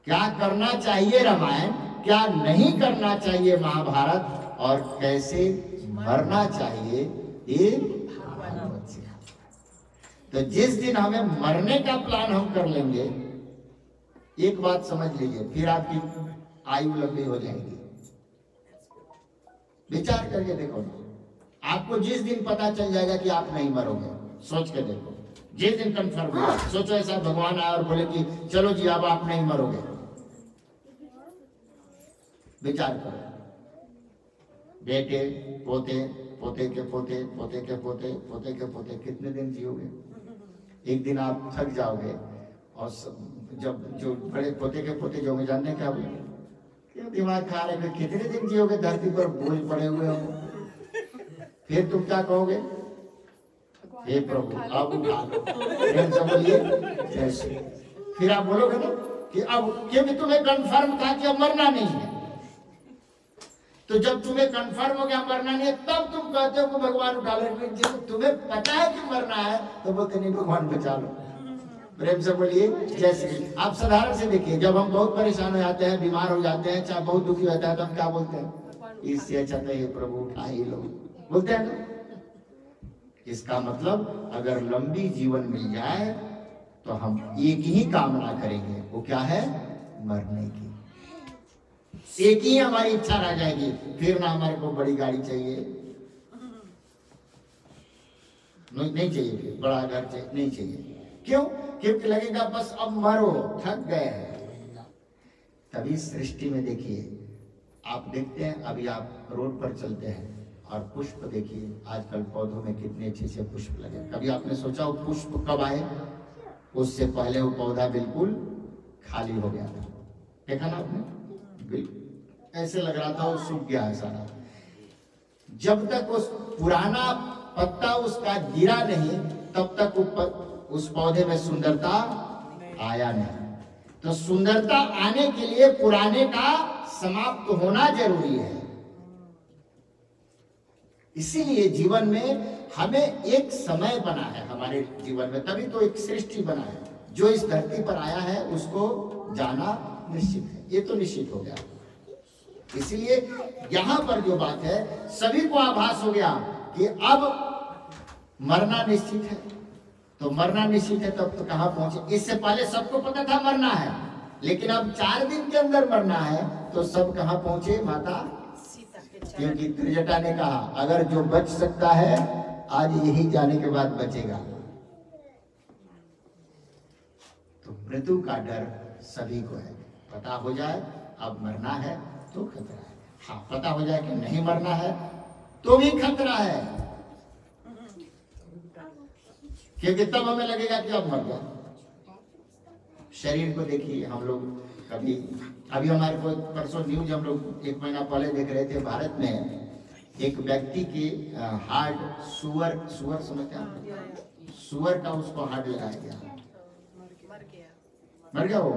क्या करना चाहिए? रामायण। क्या नहीं करना चाहिए? महाभारत। और कैसे मरना चाहिए? ये भागवत सिखाता है। तो जिस दिन हमें मरने का प्लान हम कर लेंगे, एक बात समझ लीजिए, फिर आपकी आयु लंबी हो जाएगी। विचार करके देखो ना, आपको जिस दिन पता चल जाएगा कि आप नहीं मरोगे, सोच के देखो, जिस दिन कंफर्म हुआ, सोचो ऐसा भगवान आया और बोले कि चलो जी अब आप नहीं मरोगे। विचार करो, बेटे, पोते, पोते के पोते, पोते के पोते, पोते के पोते, कितने दिन जियोगे? एक दिन आप थक जाओगे, और जब जो बड़े पोते के पोते जो जानते हैं क्या बोले, क्यों दिमाग खा रहे, कितने दिन जियोगे? धरती पर बोझ पड़े हुए हो। फिर तुम क्या कहोगे? हे प्रभु अब उठा लो, प्रेम से बोलिए जय श्री। फिर आप बोलोगे ना कि अब, क्योंकि तुम्हें कंफर्म था कि अब मरना नहीं है, तो जब तुम्हें कंफर्म हो गया मरना नहीं है, तब तुम कहते हो कि भगवान उठा लो। जब तुम्हें पता है कि मरना है तो बोलते नहीं भगवान बचा लो। प्रेम से बोलिए जय श्री। आप साधारण से देखिए, जब हम बहुत परेशान हो जाते हैं, बीमार हो जाते हैं, चाहे बहुत दुखी होता है, तो हम क्या बोलते हैं? इससे अच्छा तो ये प्रभु उठा ही लो, बोलते हैं ना। इसका मतलब अगर लंबी जीवन मिल जाए तो हम एक ही कामना करेंगे, वो क्या है? मरने की। एक ही हमारी इच्छा रह जाएगी, फिर ना हमारे को बड़ी गाड़ी चाहिए, नहीं चाहिए, फिर बड़ा घर चाहिए, नहीं चाहिए। क्यों? क्योंकि लगेगा बस अब मरो, थक गए हैं। तभी सृष्टि में देखिए, आप देखते हैं, अभी आप रोड पर चलते हैं और पुष्प देखिए, आजकल पौधों में कितने अच्छे से पुष्प लगे। कभी आपने सोचा वो पुष्प कब आए? उससे पहले वो पौधा बिल्कुल खाली हो गया था, देखा ना आपने? बिल्कुल ऐसे लग रहा था वो सूख गया है सारा। जब तक उस पुराना पत्ता उसका गिरा नहीं, तब तक उस पौधे में सुंदरता आया नहीं। तो सुंदरता आने के लिए पुराने का समाप्त होना जरूरी है। इसीलिए जीवन में हमें एक समय बना है, हमारे जीवन में तभी तो एक सृष्टि बना है। जो इस धरती पर आया है उसको जाना निश्चित है, ये तो निश्चित हो गया। इसलिए यहां पर जो बात है, सभी को आभास हो गया कि अब मरना निश्चित है। तो मरना निश्चित है तब तो कहां पहुंचे? इससे पहले सबको पता था मरना है, लेकिन अब 4 दिन के अंदर मरना है, तो सब कहां पहुंचे? माता सीता के चरण। क्योंकि त्रिजटा ने कहा अगर जो बच सकता है आज यही जाने के बाद बचेगा। तो मृत्यु का डर सभी को है। पता हो जाए अब मरना है तो खतरा है, हाँ पता हो जाए कि नहीं मरना है तो भी खतरा है, क्योंकि तब हमें लगेगा कि अब मर गया। शरीर को देखिए, हम लोग कभी, अभी हमारे को परसों न्यूज हम लोग 1 महीना पहले देख रहे थे, भारत में एक व्यक्ति के हार्ट, सुअर समझते हैं, सुअर का उसको हार्ट लगाया गया, मर गया वो।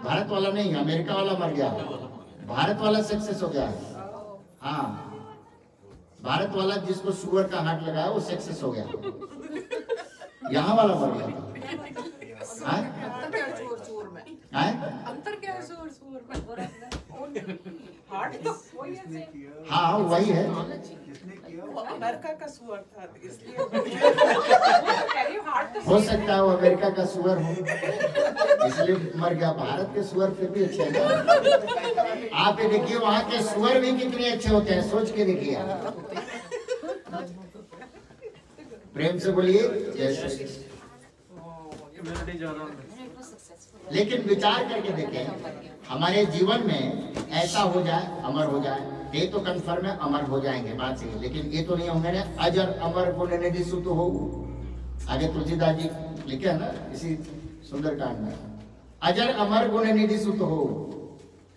भारत वाला नहीं, अमेरिका वाला मर गया, भारत वाला सक्सेस हो गया। हाँ, भारत वाला जिसको सुअर का हार्ट लगाया वो सक्सेस हो गया, यहाँ वाला मर गया। अंतर क्या है सुअर में? हार्ट तो वही है। हाँ वही है, वो अमेरिका का सुअर था, इसलिए हार्ट हो सकता है वो अमेरिका का सुअर हो इसलिए मर गया। भारत के सुअर फिर भी अच्छे हैं। आप ये देखिए वहाँ के सुअर भी कितने अच्छे होते हैं, सोच के देखिए। प्रेम से बोलिए जैसे। लेकिन विचार करके देखें, हमारे जीवन में ऐसा हो जाए, अमर हो जाए, ये तो कंफर्म है अमर हो जाएंगे, बात सही है। लेकिन ये तो नहीं होंगे ना, अजर अमर गुणनिधि सुत हो। आगे तुलसीदास जी लिखे है ना इसी सुंदरकांड में, अजर अमर गुणनिधि सुत हो।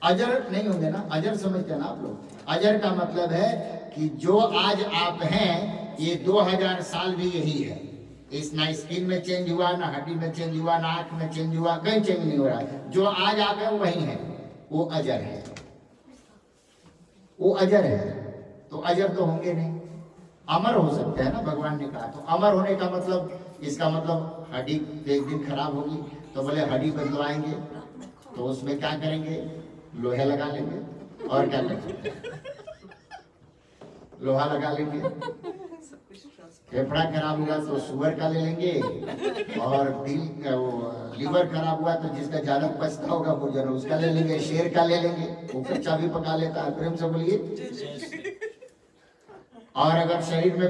अजर नहीं होंगे ना, अजर समझते हैं ना आप लोग। अजर का मतलब है कि जो आज आप हैं ये 2000 साल भी यही है। इस ना स्किन में चेंज हुआ, ना हड्डी में चेंज हुआ, ना आंख में चेंज हुआ, कहीं चेंज नहीं हो रहा है। जो आज आप है वही है, वो अजर है, वो अजर है। तो अजर तो होंगे नहीं, अमर हो सकते हैं ना, भगवान ने कहा। तो अमर होने का मतलब, इसका मतलब हड्डी एक दिन खराब होगी तो बोले हड्डी बदलवाएंगे, तो उसमें क्या करेंगे? लोहे लगा लेंगे, और क्या कर सकते हैं? लोहा लगा लेंगे। फेफड़ा खराब हुआ तो सुअर का ले लेंगे, और दिल वो लीवर खराब हुआ तो जिसका ज्यादा पछता होगा वो जरा उसका ले लेंगे, शेर का ले लेंगे, वो कच्चा भी पका लेता है। प्रेम से बोलिए। और अगर शरीर में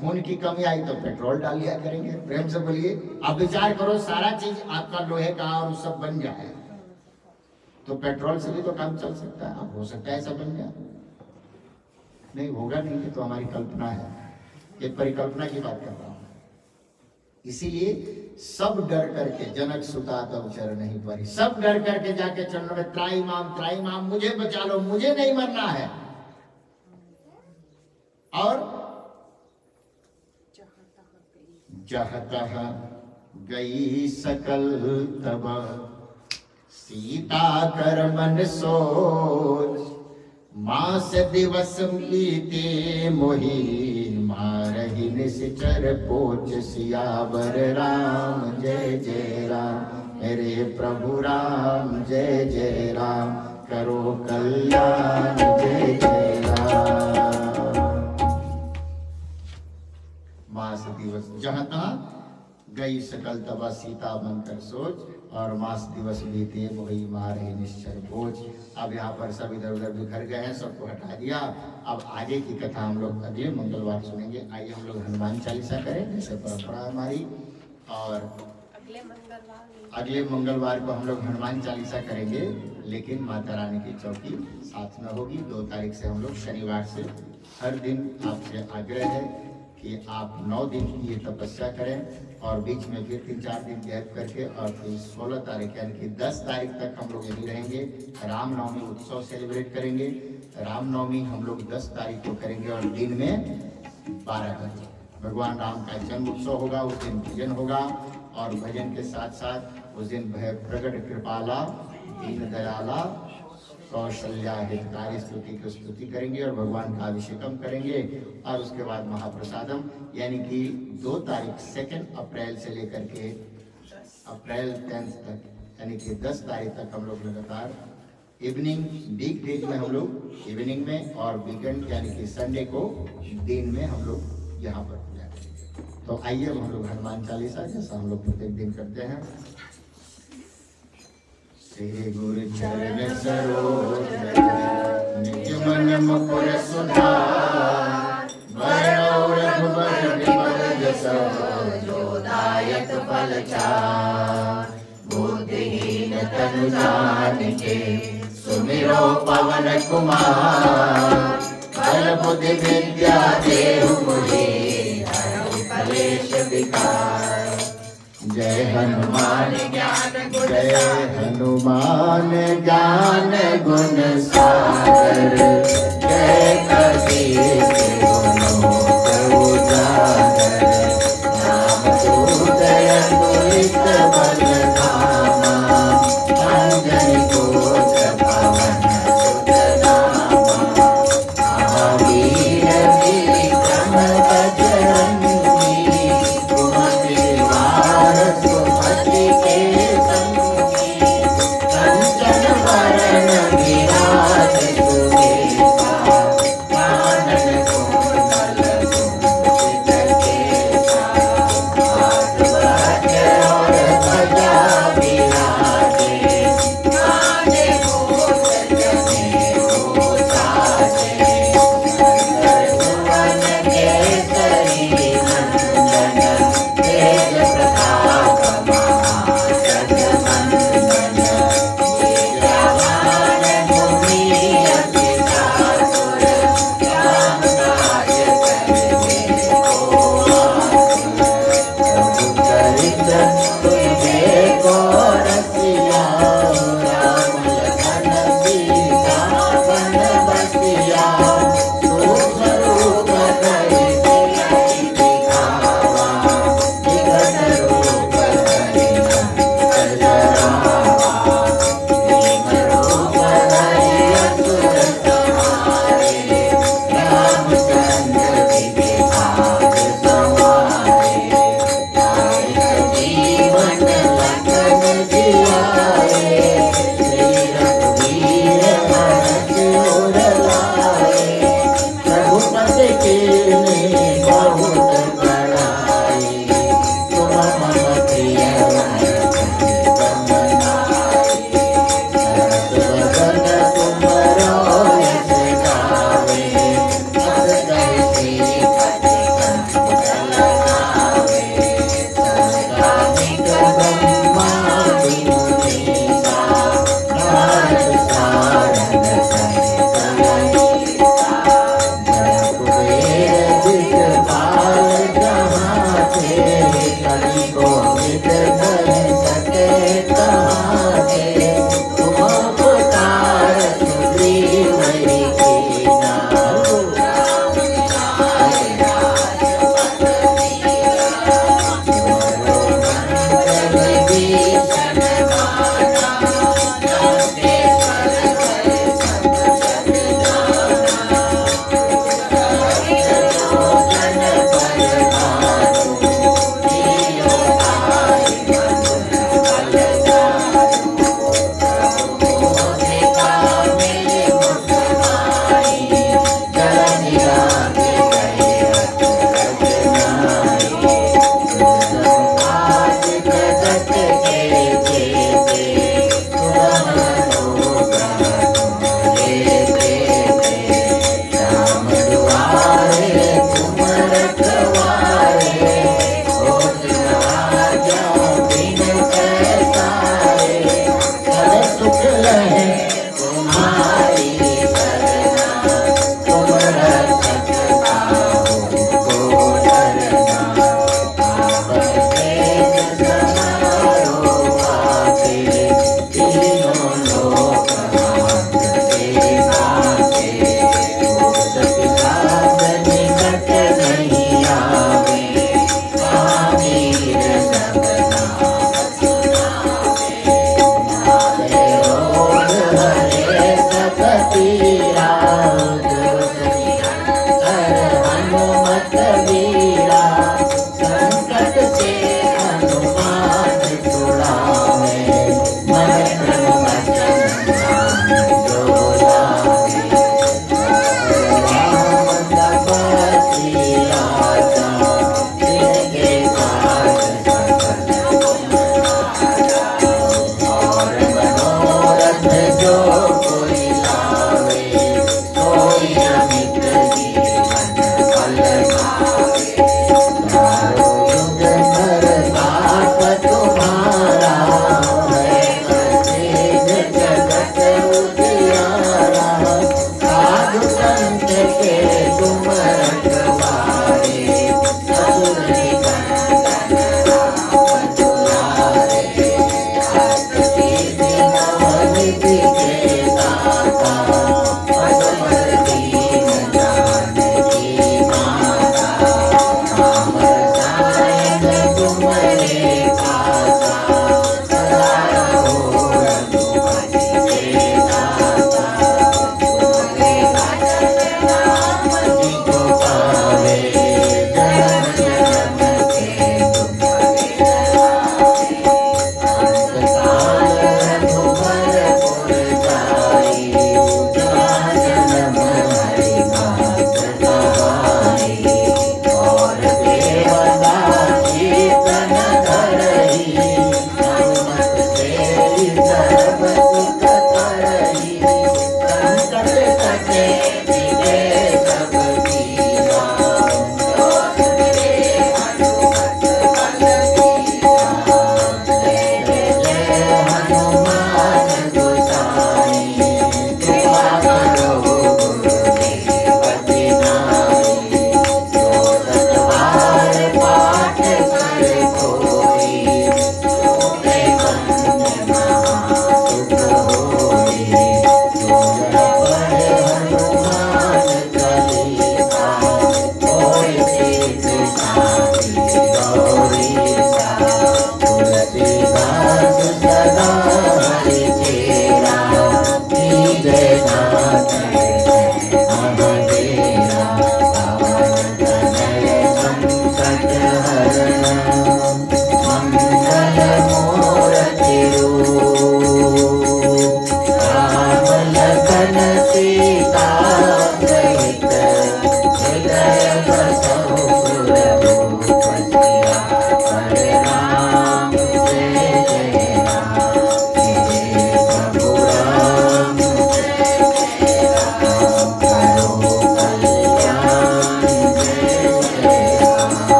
खून की कमी आई तो पेट्रोल डाल लिया करेंगे। प्रेम से बोलिए। आप विचार करो, सारा चीज आपका लोहे का और सब बन जाए तो पेट्रोल से भी तो काम चल सकता है। अब हो सकता है ऐसा बन जाए, नहीं होगा नहीं, ये तो हमारी कल्पना है, एक परिकल्पना की बात कर रहा हूं। इसीलिए सब डर करके जनक सुता तब चरण नहीं परी, सब डर करके जाके चरणों में त्राई माम मुझे बचा लो, मुझे नहीं मरना है। और जहाँ तहाँ गई सकल तब सीता कर मन सोच, मास दिवस बीते मोही मारहि निश्चर पोच। सियावर राम जय जय राम, मेरे प्रभु राम जय जय राम, करो कल्याण जय जय राम। मास दिवस जहाँ तहाँ गई सकल तबा सीता मन कर सोच, और मास दिवस बीते वही मारे निश्चर बोझ। अब यहाँ पर सब इधर उधर बिखर गए हैं, सबको हटा दिया। अब आगे की कथा हम लोग अगले मंगलवार सुनेंगे। आइए हम लोग हनुमान चालीसा करें जैसे परंपरा हमारी, और अगले मंगलवार को हम लोग हनुमान चालीसा करेंगे, लेकिन माता रानी की चौकी साथ में होगी। 2 तारीख से हम लोग शनिवार से हर दिन आपसे आग्रह है कि आप 9 दिन की ये तपस्या करें, और बीच में फिर 3-4 दिन गैप करके, और फिर 16 तारीख यानी कि 10 तारीख तक हम लोग यहीं रहेंगे। रामनवमी उत्सव सेलिब्रेट करेंगे। रामनवमी हम लोग 10 तारीख को करेंगे, और दिन में 12 बजे भगवान राम का जन्म उत्सव होगा। उस दिन भजन होगा, और भजन के साथ साथ उस दिन भय प्रगट कृपाला दीन दयाला कौशल्या हितकारी स्तुति की स्तुति करेंगे, और भगवान का अभिषेकम करेंगे। और उसके बाद महाप्रसादम, यानी कि 2 तारीख 2 अप्रैल से लेकर के अप्रैल 10 तक, यानी कि 10 तारीख तक हम लोग लगातार इवनिंग वीक डेज में हम लोग इवनिंग में, और वीकेंड यानी कि संडे को दिन में हम लोग यहाँ पर पूजा करेंगे। तो आइए हम लोग हनुमान चालीसा जैसा हम लोग प्रत्येक दिन करते हैं। श्री गुरु चरण सरोज निज मन मुकुर सुधार, बरनौ रघुबर विमल जसु जो दायक फल चार। बुद्धिहीन तनु जानिके सुमिरो पवन कुमार, बल बुद्धि विद्या देहु मोहि हरहु कलेश विकार। जय हनुमान ज्ञान गुण जय हनुमान ज्ञान गुण सागर, जय कबीर गुणों को उजागर। नाम दूतय तुलित बल धामा, अंजनी पुत्र पवन सुत नामा। महावीर विक्रम बजरंगी, कुमति निवार सुमति के संगी। कंचन वरण विराज सुबेसा, कानन कुंडल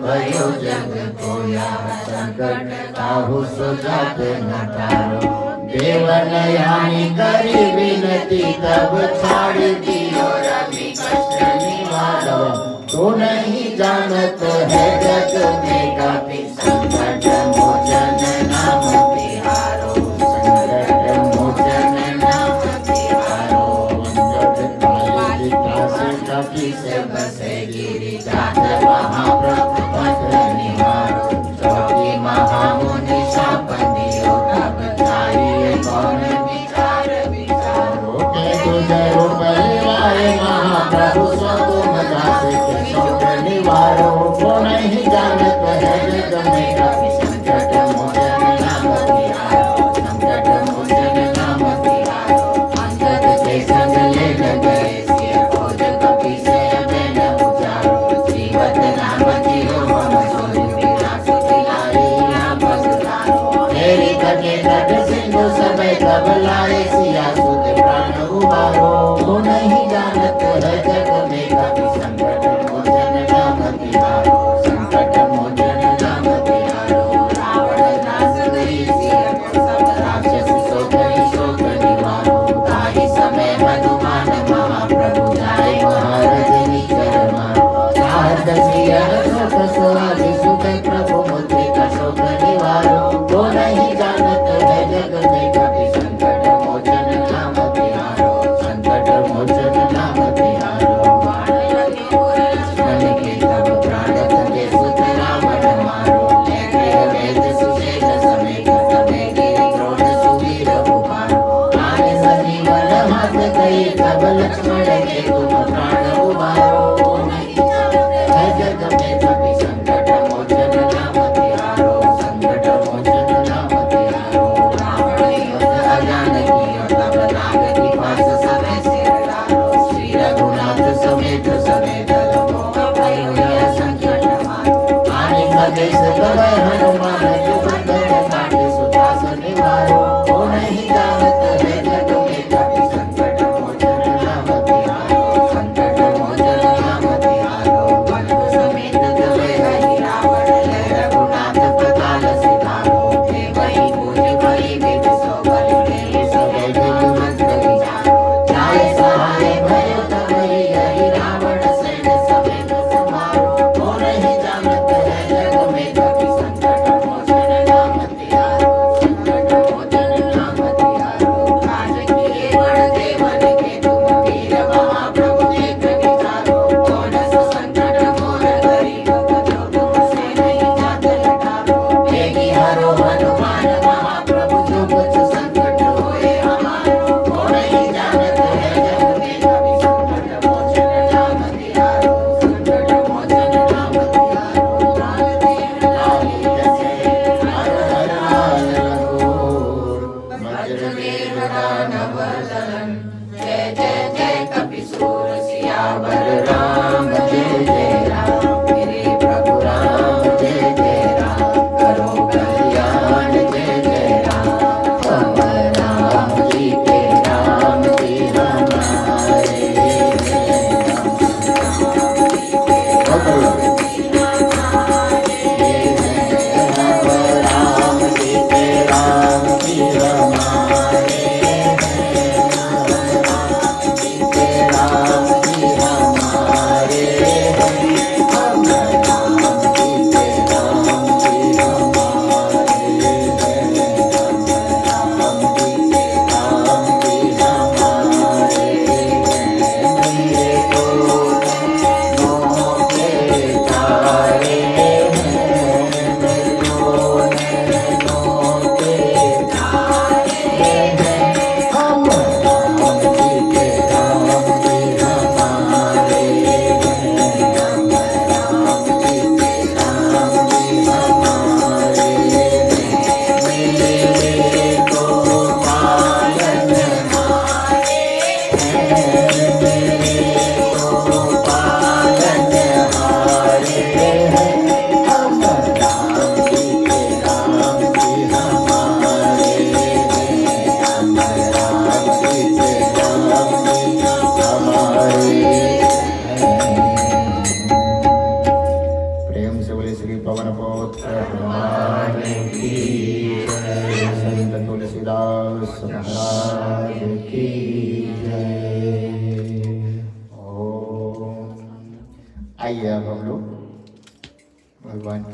भयो जग कोया संकट काहू सो जात न तारो देवन यानी करी विनती तब छाड़ दियो रवि कष्ट निवारो तो नहीं जानत है जग में कपि संकट मोचन नाम तिहारो संकट मोचन नाम तिहारो संकट काले त्रास कपि से बसे गिरि जात महाप्रभु महाप्रभु स्वतुम दास के शोक निवारो को नहीं जानत है जग में कपि संकट मोचन नाम तिहारो संकट मोचन नाम तिहारो अंगद के संग ले गए सिय खोज कपि से अबे न उचारो श्रीवत नाम जियो हम सोई विलास दिलाई आप सुधारो तेरी कटे कट सिंधु समय कब लाए सिया सुत प्राण उबारो को नहीं जानत है जग में कपि संकट मोचन नाम तिहारो संकट मोचन नाम तिहारो रावण नाश गई सिय सब राक्षस सो गई शोक निवारो ताहि समय हनुमान महाप्रभु जाए महारथ निकर मारो चाहत सिय शोक सुहागि सुख प्रभु मुद्रिका शोक निवारो को नहीं जानत है जग में कपि संकट मोचन नाम तिहारो संकट मोचन नाम तिहारो बाण लगे मोर लक्ष्मण के तब प्राण तजे सुत रावण मारो लेके वेद सुषेण समेत सबे गिरि क्रोध सुवीर उबारो आने संजीवन हाथ गई तब लक्ष्मण के तुम प्राण उबारो नहीं जानत है जग में कपि संकट मोचन नाम तिहारो संकट मोचन नाम तिहारो रावण युद्ध अजान कियो तब नाग की पास समय सिर डालो श्री रघुनाथ समेत समेत लोग भयो यह संकट मारो आने खगेश गवै हनुमान जुगत काटे सुदास निवारो को नहीं जानत है जग में कपि संकट मोचन नाम तिहारो संकट मोचन नाम तिहारो बंधु समेत गवै हरि रावण ले रघुनाथ पताल सिधारो हे वही पूज भई विद सो बलि ले सबे जग मंत्र विचारो जाय सहाय भयो तब हरि रावण सैन समेत समारो को नहीं जानत है जग में कपि संकट मोचन नाम तिहारो संकट मोचन नाम तिहारो काज किए बड़ देवन के तुम वीर महाप्रभु देख विचारो कौन सो संकट मोर गरीब जो तुमसे नहीं जात लटारो बेगी हरो हनुमान महाप्रभु जो कुछ संकट होए हमारो को नहीं जानत है जग में कपि संकट मोचन नाम तिहारो संकट मोचन नाम तिहारो लाल देव लाली जसे हर हर लाल रघुर वज्रदेव दानव दलन जय जय जय कपि सूर सियावर राम जय जय राम मेरे प्रभु राम जय जय राम करो कल्याण जय जय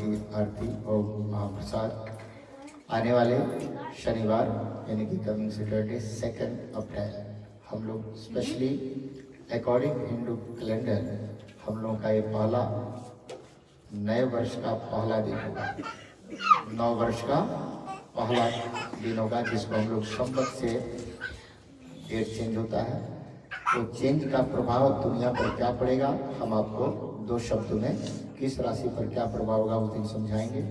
की आरती और महाप्रसाद आने वाले शनिवार यानी कि कमिंग सैटरडे 2 अप्रैल हम लोग स्पेशली अकॉर्डिंग हिंदू कैलेंडर हम लोगों का ये पहला नए वर्ष का पहला दिन होगा, 9 वर्ष का पहला दिन होगा, जिसको हम लोग संवत से डेट चेंज होता है। तो चेंज का प्रभाव दुनिया पर क्या पड़ेगा, हम आपको 2 शब्दों में किस राशि पर क्या प्रभाव होगा उस दिन समझाएंगे।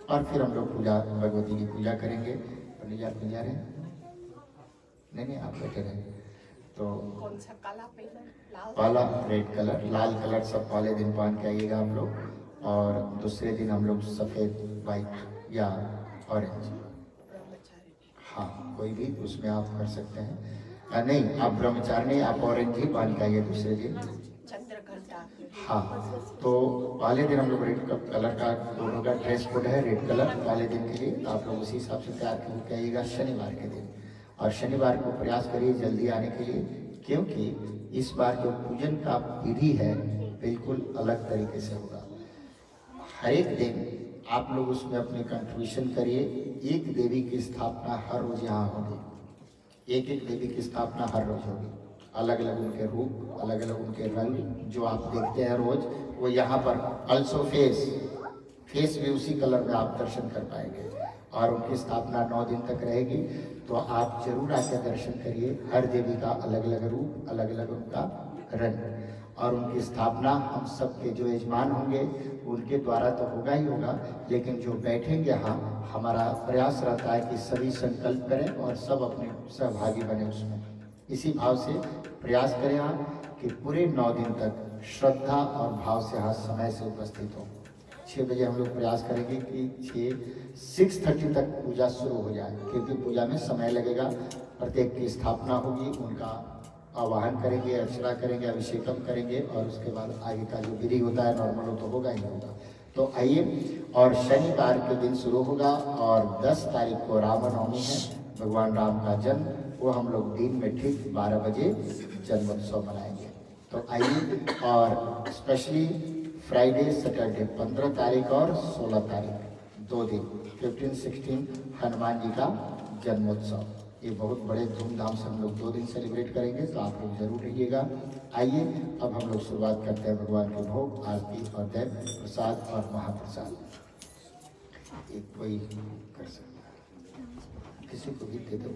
और फिर हम लोग पूजा भगवती की पूजा करेंगे। पंडित जी आप पूजा रहे हैं? नहीं आप बैठे रहे। तो कौन सा काला पहना? लाल? काला, रेड कलर, लाल कलर सब पहले दिन पहन के आइएगा आप लोग, और दूसरे दिन हम लोग सफ़ेद, वाइट या ऑरेंज, हाँ कोई भी उसमें आप कर सकते हैं। नहीं आप ब्रह्मचारी नहीं, आप ऑरेंज ही पहन के आइए दूसरे दिन। चंद्रघंटा। हाँ तो पहले दिन हम लोग रेड कलर का दोनों का ड्रेस कोड है, रेड कलर पहले दिन के लिए, आप लोग उसी हिसाब से तैयार करके आइएगा शनिवार के दिन। और शनिवार को प्रयास करिए जल्दी आने के लिए, क्योंकि इस बार जो पूजन का विधि है बिल्कुल अलग तरीके से होगा। हर एक दिन आप लोग उसमें अपने कंट्रीब्यूशन करिए। एक देवी की स्थापना हर रोज यहाँ होगी, एक देवी की स्थापना हर रोज होगी, अलग अलग उनके रूप, अलग अलग उनके रंग जो आप देखते हैं रोज, वो यहाँ पर अल्सो फेस भी उसी कलर में आप दर्शन कर पाएंगे। और उनकी स्थापना 9 दिन तक रहेगी, तो आप जरूर आकर दर्शन करिए। हर देवी का अलग अलग रूप, अलग अलग उनका रंग, और उनकी स्थापना हम सबके जो यजमान होंगे उनके द्वारा तो होगा ही होगा, लेकिन जो बैठेंगे यहाँ हमारा प्रयास रहता है कि सभी संकल्प करें और सब अपने सहभागी बने उसमें। इसी भाव से प्रयास करें आप कि पूरे 9 दिन तक श्रद्धा और भाव से यहाँ समय से उपस्थित हो। 6 बजे हम लोग प्रयास करेंगे कि 6:30 तक पूजा शुरू हो जाए, क्योंकि पूजा में समय लगेगा। प्रत्येक की स्थापना होगी, उनका आवाहन करेंगे, अर्चना करेंगे, अभिषेकम करेंगे, और उसके बाद आगे का जो विधि होता है नॉर्मल हो तो होगा ही होगा। तो आइए, और शनिवार के दिन शुरू होगा, और 10 तारीख को रामनवमी है, भगवान राम का जन्म, वो हम लोग दिन में ठीक 12 बजे जन्मोत्सव मनाएंगे। तो आइए, और स्पेशली फ्राइडे सैटरडे 15 तारीख और 16 तारीख 2 दिन 15-16 हनुमान जी का जन्मोत्सव, ये बहुत बड़े धूमधाम से हम लोग 2 दिन सेलिब्रेट करेंगे, तो आप लोग जरूर रहिएगा। आइए अब हम लोग शुरुआत करते हैं भगवान के भोग, आरती और दैव प्रसाद और महाप्रसाद। एक कोई कर सकता है, किसी को भी दे दो।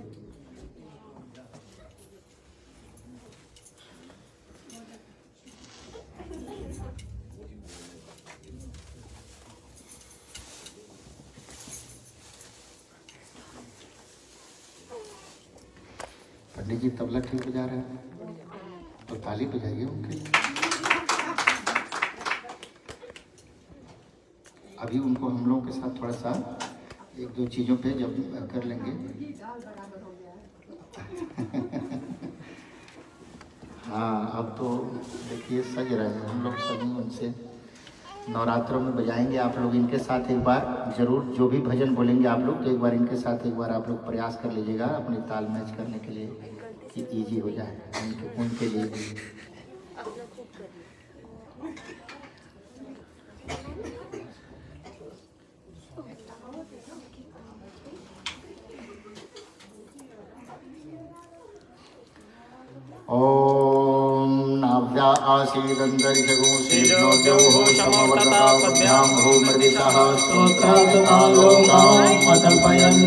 पंडित जी तबला ठीक बजा रहे हैं, तो ताली बजाइए उनके लिए। अभी उनको हम लोगों के साथ थोड़ा सा 1-2 चीज़ों पे जब कर लेंगे। हाँ अब तो देखिए सज रहे हैं हम लोग सभी, उनसे नवरात्रों में बजाएंगे। आप लोग इनके साथ एक बार जरूर, जो भी भजन बोलेंगे आप लोग, तो एक बार इनके साथ एक बार आप लोग प्रयास कर लीजिएगा अपनी ताल मैच करने के लिए, कि इजी हो जाए उनके लिए भी। ओम नाभ्या आसीदन्तरिषगो शीर्णो द्यौः समवर्तताभ्यां भूमृदिशः स्तोत्रालोकाम् अकल्पयन्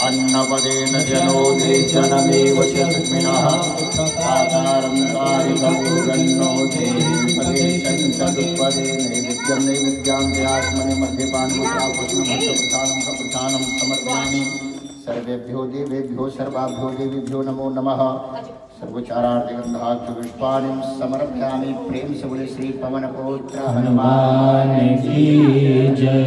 अन्नपदेन जनोदेशनमेव शस्मिनः साकारं कारिकपूर्णो देहिपदेशं चतुष्पदे नैवेद्यं नैवेद्यां देहात्मने मध्यपान्मुद्रापुष्णमस्तप्रसादं सप्रसादं समर्पयामि। सर्वेभ्यो देवेभ्यो सर्वाभ्यो देवीभ्यो नमो नमः। सर्वोच्चारार्थिगंधाक्ष पुष्पाणिं समर्पयामि। प्रेम से बोले श्री पवन पुत्र हनुमान की जय।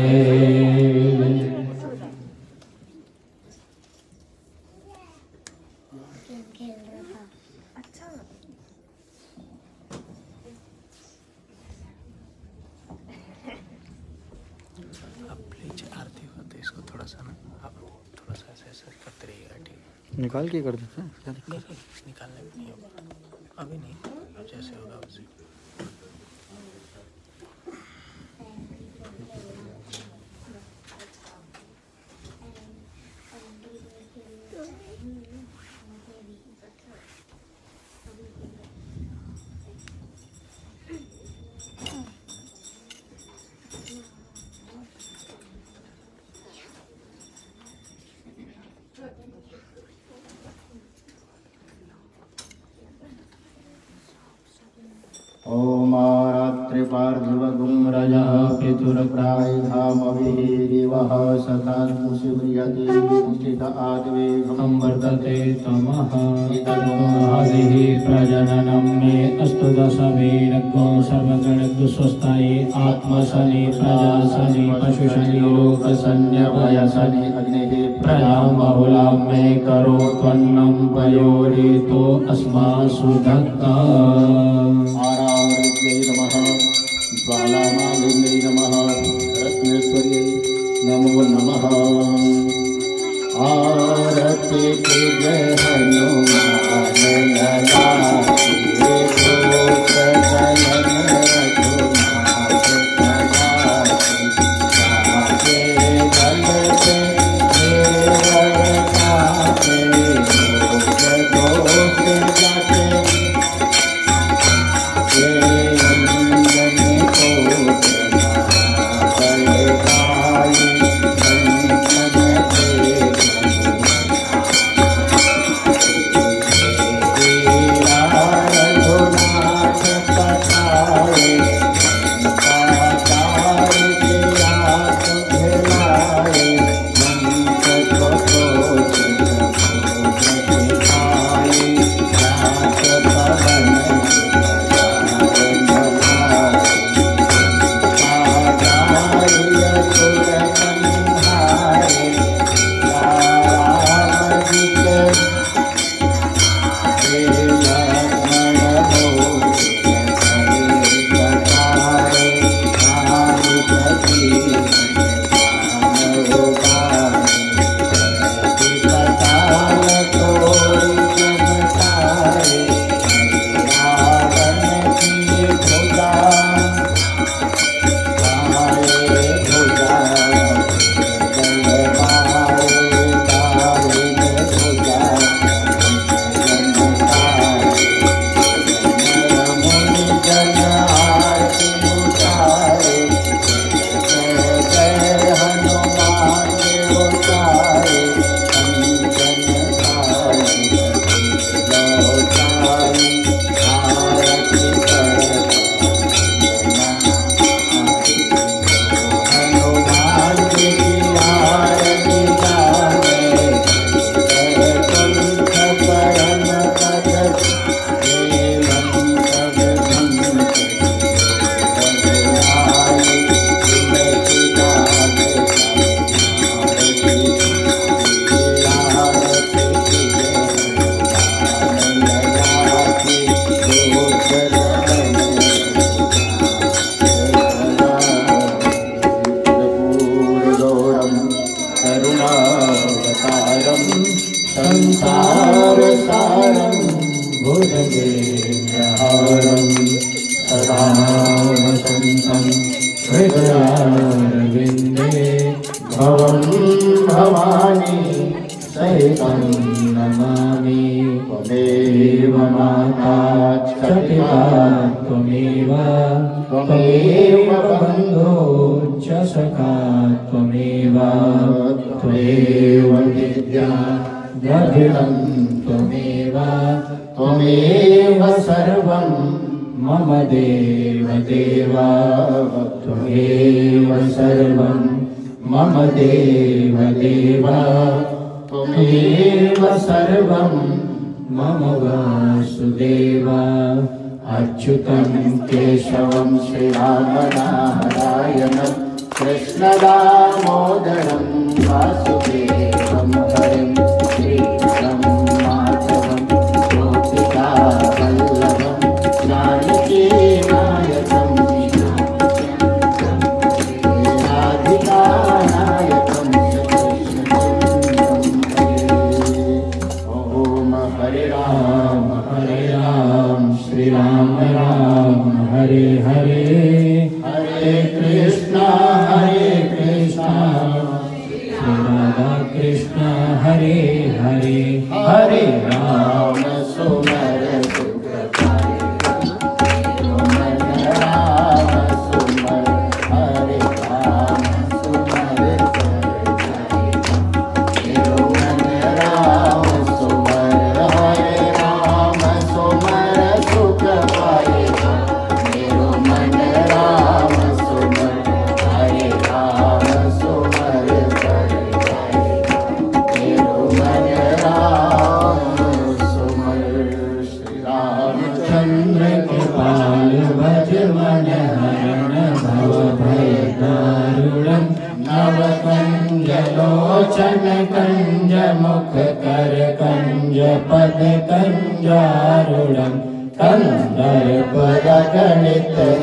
निकाल के कर देते हैं, निकालने में नहीं होगा, अभी नहीं, जैसे होगा वैसे। ओमारात्रिपार्थिवगुं रजः पितुर्प्रायधामभिरिवः सखान्मुषिम्रियते निश्चित आद्वेगं वर्तते तमः आदिः प्रजननं मे अस्तु दशवीरगो सर्वगणदुस्वस्थाये आत्मशनि प्रजाशनि पशुशनि लोकसंज्ञभयशनि अग्निः प्रजां बहुलां मे करो त्वन्नं पयोरितो अस्मासु दत्ता आराध्यै नमः ज्वालामालिन्यै नमः रत्नेश्वर्यै नमो नमः आरति की जय हनुमान लला संसारसारं भुजगेन्द्रहारं सदा वसन्तं हृदयारविन्दे भवं भवानी सहितं नमामि त्वमेव माता च पिता त्वमेव बन्धो च सखा त्वमेव विद्या द्रविणं त्वमेव सर्वं मम देव त्वमेव सर्वं मम देव त्वमेव सर्वं मम वासुदेव अच्युतं केशवं श्रीरामनारायणं कृष्णदामोदरं वासुदेवं हरिं श्रीकृष्णं माधवं गोपिकावल्लभं जानकीनायकं राधिकानायकं ॐ हरे राम श्री राम राम हरे हरे हरे कृष्णा राधा कृष्णा हरे हरे हरे राम सुमर सुख पाए मन राम सुमर हरे राम सुमर मन राम सुमर हरे राम सुमर सुख पाए कंज मुख कर कंज पद कंजारुणम कंदर्पगणित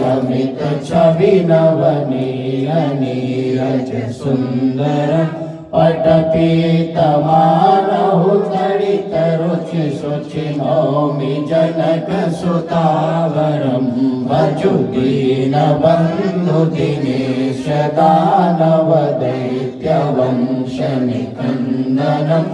रमित छवि नवनील नीरज सुंदर पटपीतमानहु तडित रुचि शुचि नौमि जनक सुतावरम भजु दीन बंधु दिनेश दानव दैत्य वंश निकंदनम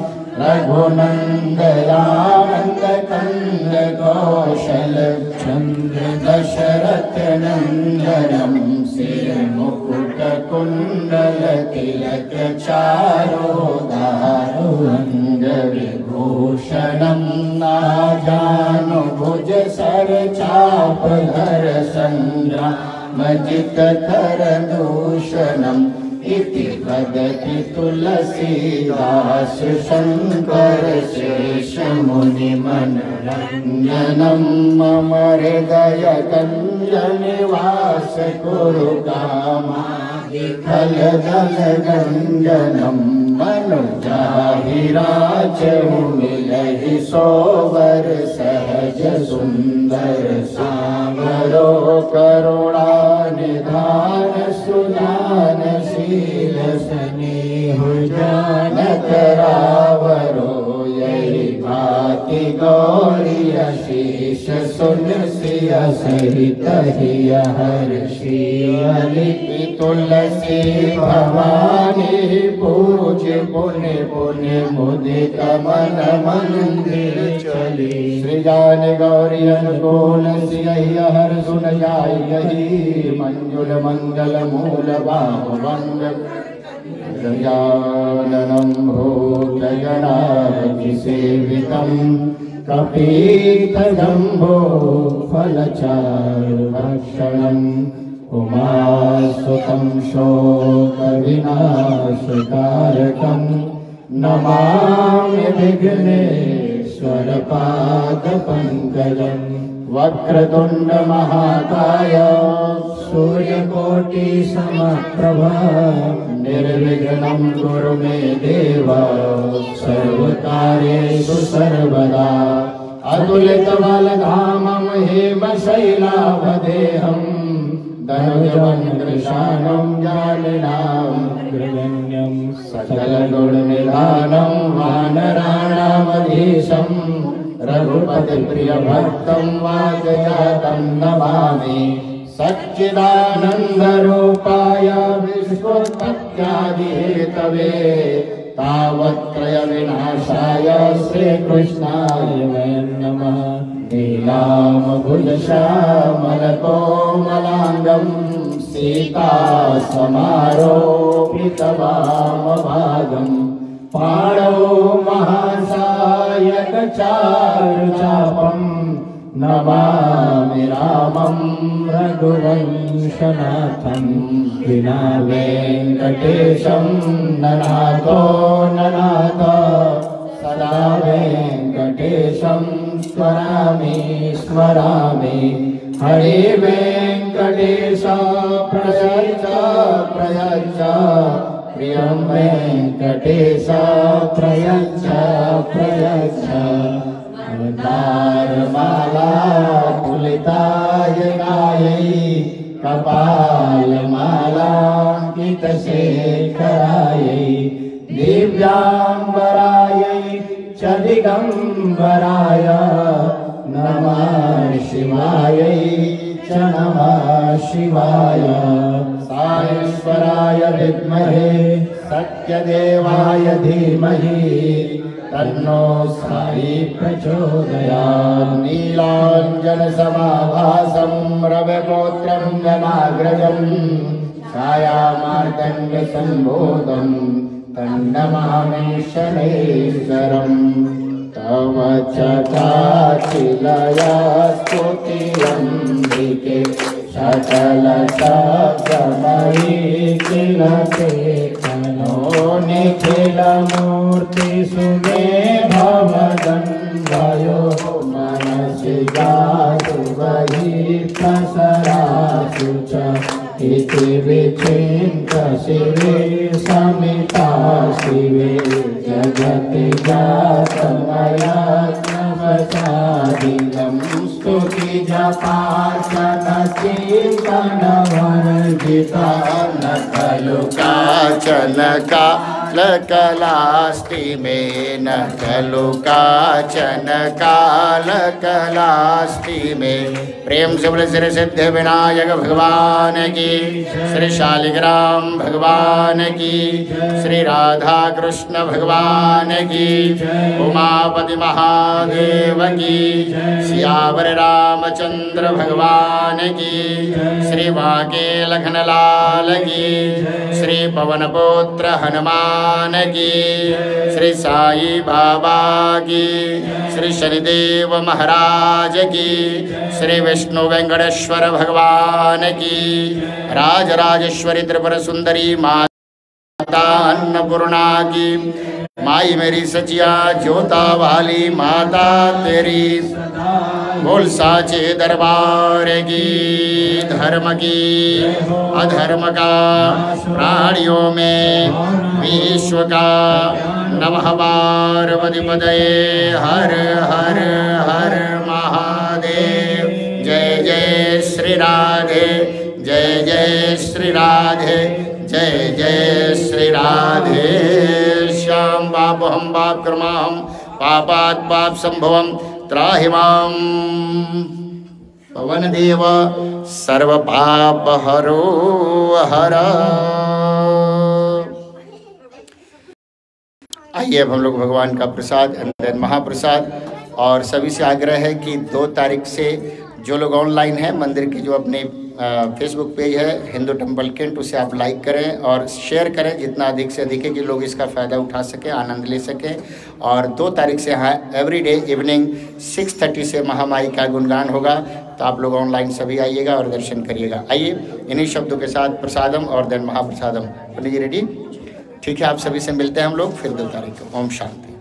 रघुनंदयानंद कंद कौशल चंद्र दशरथ नंदनम सिर मुकुट कुंडल तिलक चारुधारु अंग विभूषणम नाजानु भुज सर चाप धर संग्राम जित कर दूषणम इति वदति तुलसीदास शंकर शेष मुनि मनरंजनम मम हृदय कंज निवास कुरु कामादिफल दल गंजनम मनुजाहिराज मिलहि सोवर सहज सुंदर सागरो करुणा निधान सुजान शील स्नेह जान करावरो यही भाति गौरी शीश सुन सिय सहित हिय हर्षि लिपि तुलसी भवानी पूज पुण्य पुण्य मुदित मन मंदिर चली सृजान गौरी अनुकूल सिय हर सुन जाय यही मंजुल मंगल मूल बाहुवंग गजाननं भूतगणाधिसेवितं कपीतजम्बो फलचारुभक्षणम् उमासुतं शोकविनाशकारकं नमामि विघ्नेश्वरपादपङ्कजम् वक्रतुंड महाकाय सूर्यकोटि समप्रभा निर्विघ्नं कुरु मे देव सर्वकार्येषु सर्वदा अतुलितबलधामं हेमशैलावदेहं धनुजवनकृशानं जालिनां गृगण्यं सकलगुणनिधानं वानराणामधीशं रघुपति प्रिय भक्तं वाजजातं नमामि सच्चिदानंद रूपाय विश्वोत्पत्त्यादिहेतवे तावत्रय विनाशाय श्रीकृष्णाय वयं नमः नीलाम्बुजश्यामलकोमलाङ्गं सीतासमारोपितवामभागम् पाणौ महासायकचारुचापं नमामि रामं रघुवंशनाथं विना वेङ्कटेशं ननाथो ननाथ सदा वेङ्कटेशं स्मरामि स्मरामि हरे वेङ्कटेश प्रयच्छ प्रयच्छ प्रियं वेङ्कटेश प्रयच्छ प्रयच्छ अवतारमाला तुलिताय गायै कपालमालाङ्कितशेखरायै दिव्याम्बरायै च दिगम्बराय नमः शिवायै च नमः शिवाय साईश्वराय विद्महे सत्यदेवाय धीमहि तन्नो साई प्रचोदयात् नीलाञ्जनसमाभासं रविपुत्रं गणाग्रजं छायामार्तण्डसम्भूतं तन्नमामि शनैश्वरम् तव चकाचिलया स्तुतिरम्बिके सकलशब्दमयी किल चेतनो निखिलमूर्ति सुमे भवदन्वयो मनसि गातु वही प्रसरासु च इति विचिन्त्य शिवे समिता शिवे जगति जातमयात्मवसादिदं स्तुति जपार्चन चिन्तन वर्जिता न खलु काचन कालकलास्ति मे न खलु काचन कालकलास्ति मे। प्रेम से बोले श्री सिद्धि विनायक भगवान की, श्री शालिग्राम भगवान की, श्री राधा कृष्ण भगवान की, उमापति महादेव की, सियावर रामचंद्र भगवान की, श्री वाके लखनलाल की, श्री पवन पुत्र हनुमान की, श्री साई बाबा की, श्री शनिदेव महाराज की, श्री विष्णु वेंकटेश्वर भगवान की, राजराजेश्वरी त्रिपुर सुंदरी माता अन्नपूर्णा की, माई मेरी सचिया जोता वाली माता तेरी, बोल साचे दरबार की, धर्म की अधर्म का प्राणियों में विश्व का, नमः पार्वती पतये हर हर हर महादेव। जय जय श्री राधे, जय जय श्री राधे, जय जय श्री राधे। श्याम पाप हम पाप कर्माहम पापात् पाप संभवम त्राहि मां पवन देव सर्व पाप हरो हर। आइए अब हम लोग भगवान का प्रसाद महाप्रसाद, और सभी से आग्रह है कि 2 तारीख से जो लोग ऑनलाइन हैं, मंदिर की जो अपने फेसबुक पेज है हिंदू टेम्पल कैंट, उसे आप लाइक करें और शेयर करें जितना अधिक से अधिक है कि लोग इसका फ़ायदा उठा सकें, आनंद ले सकें। और 2 तारीख से यहाँ एवरीडे इवनिंग 6:30 से महामाई का गुणगान होगा, तो आप लोग ऑनलाइन सभी आइएगा और दर्शन करिएगा। आइए इन्हीं शब्दों के साथ प्रसादम और देन महाप्रसादम। पंडित जी रेडी? ठीक है, आप सभी से मिलते हैं हम लोग फिर 2 तारीख को। ओम शांति।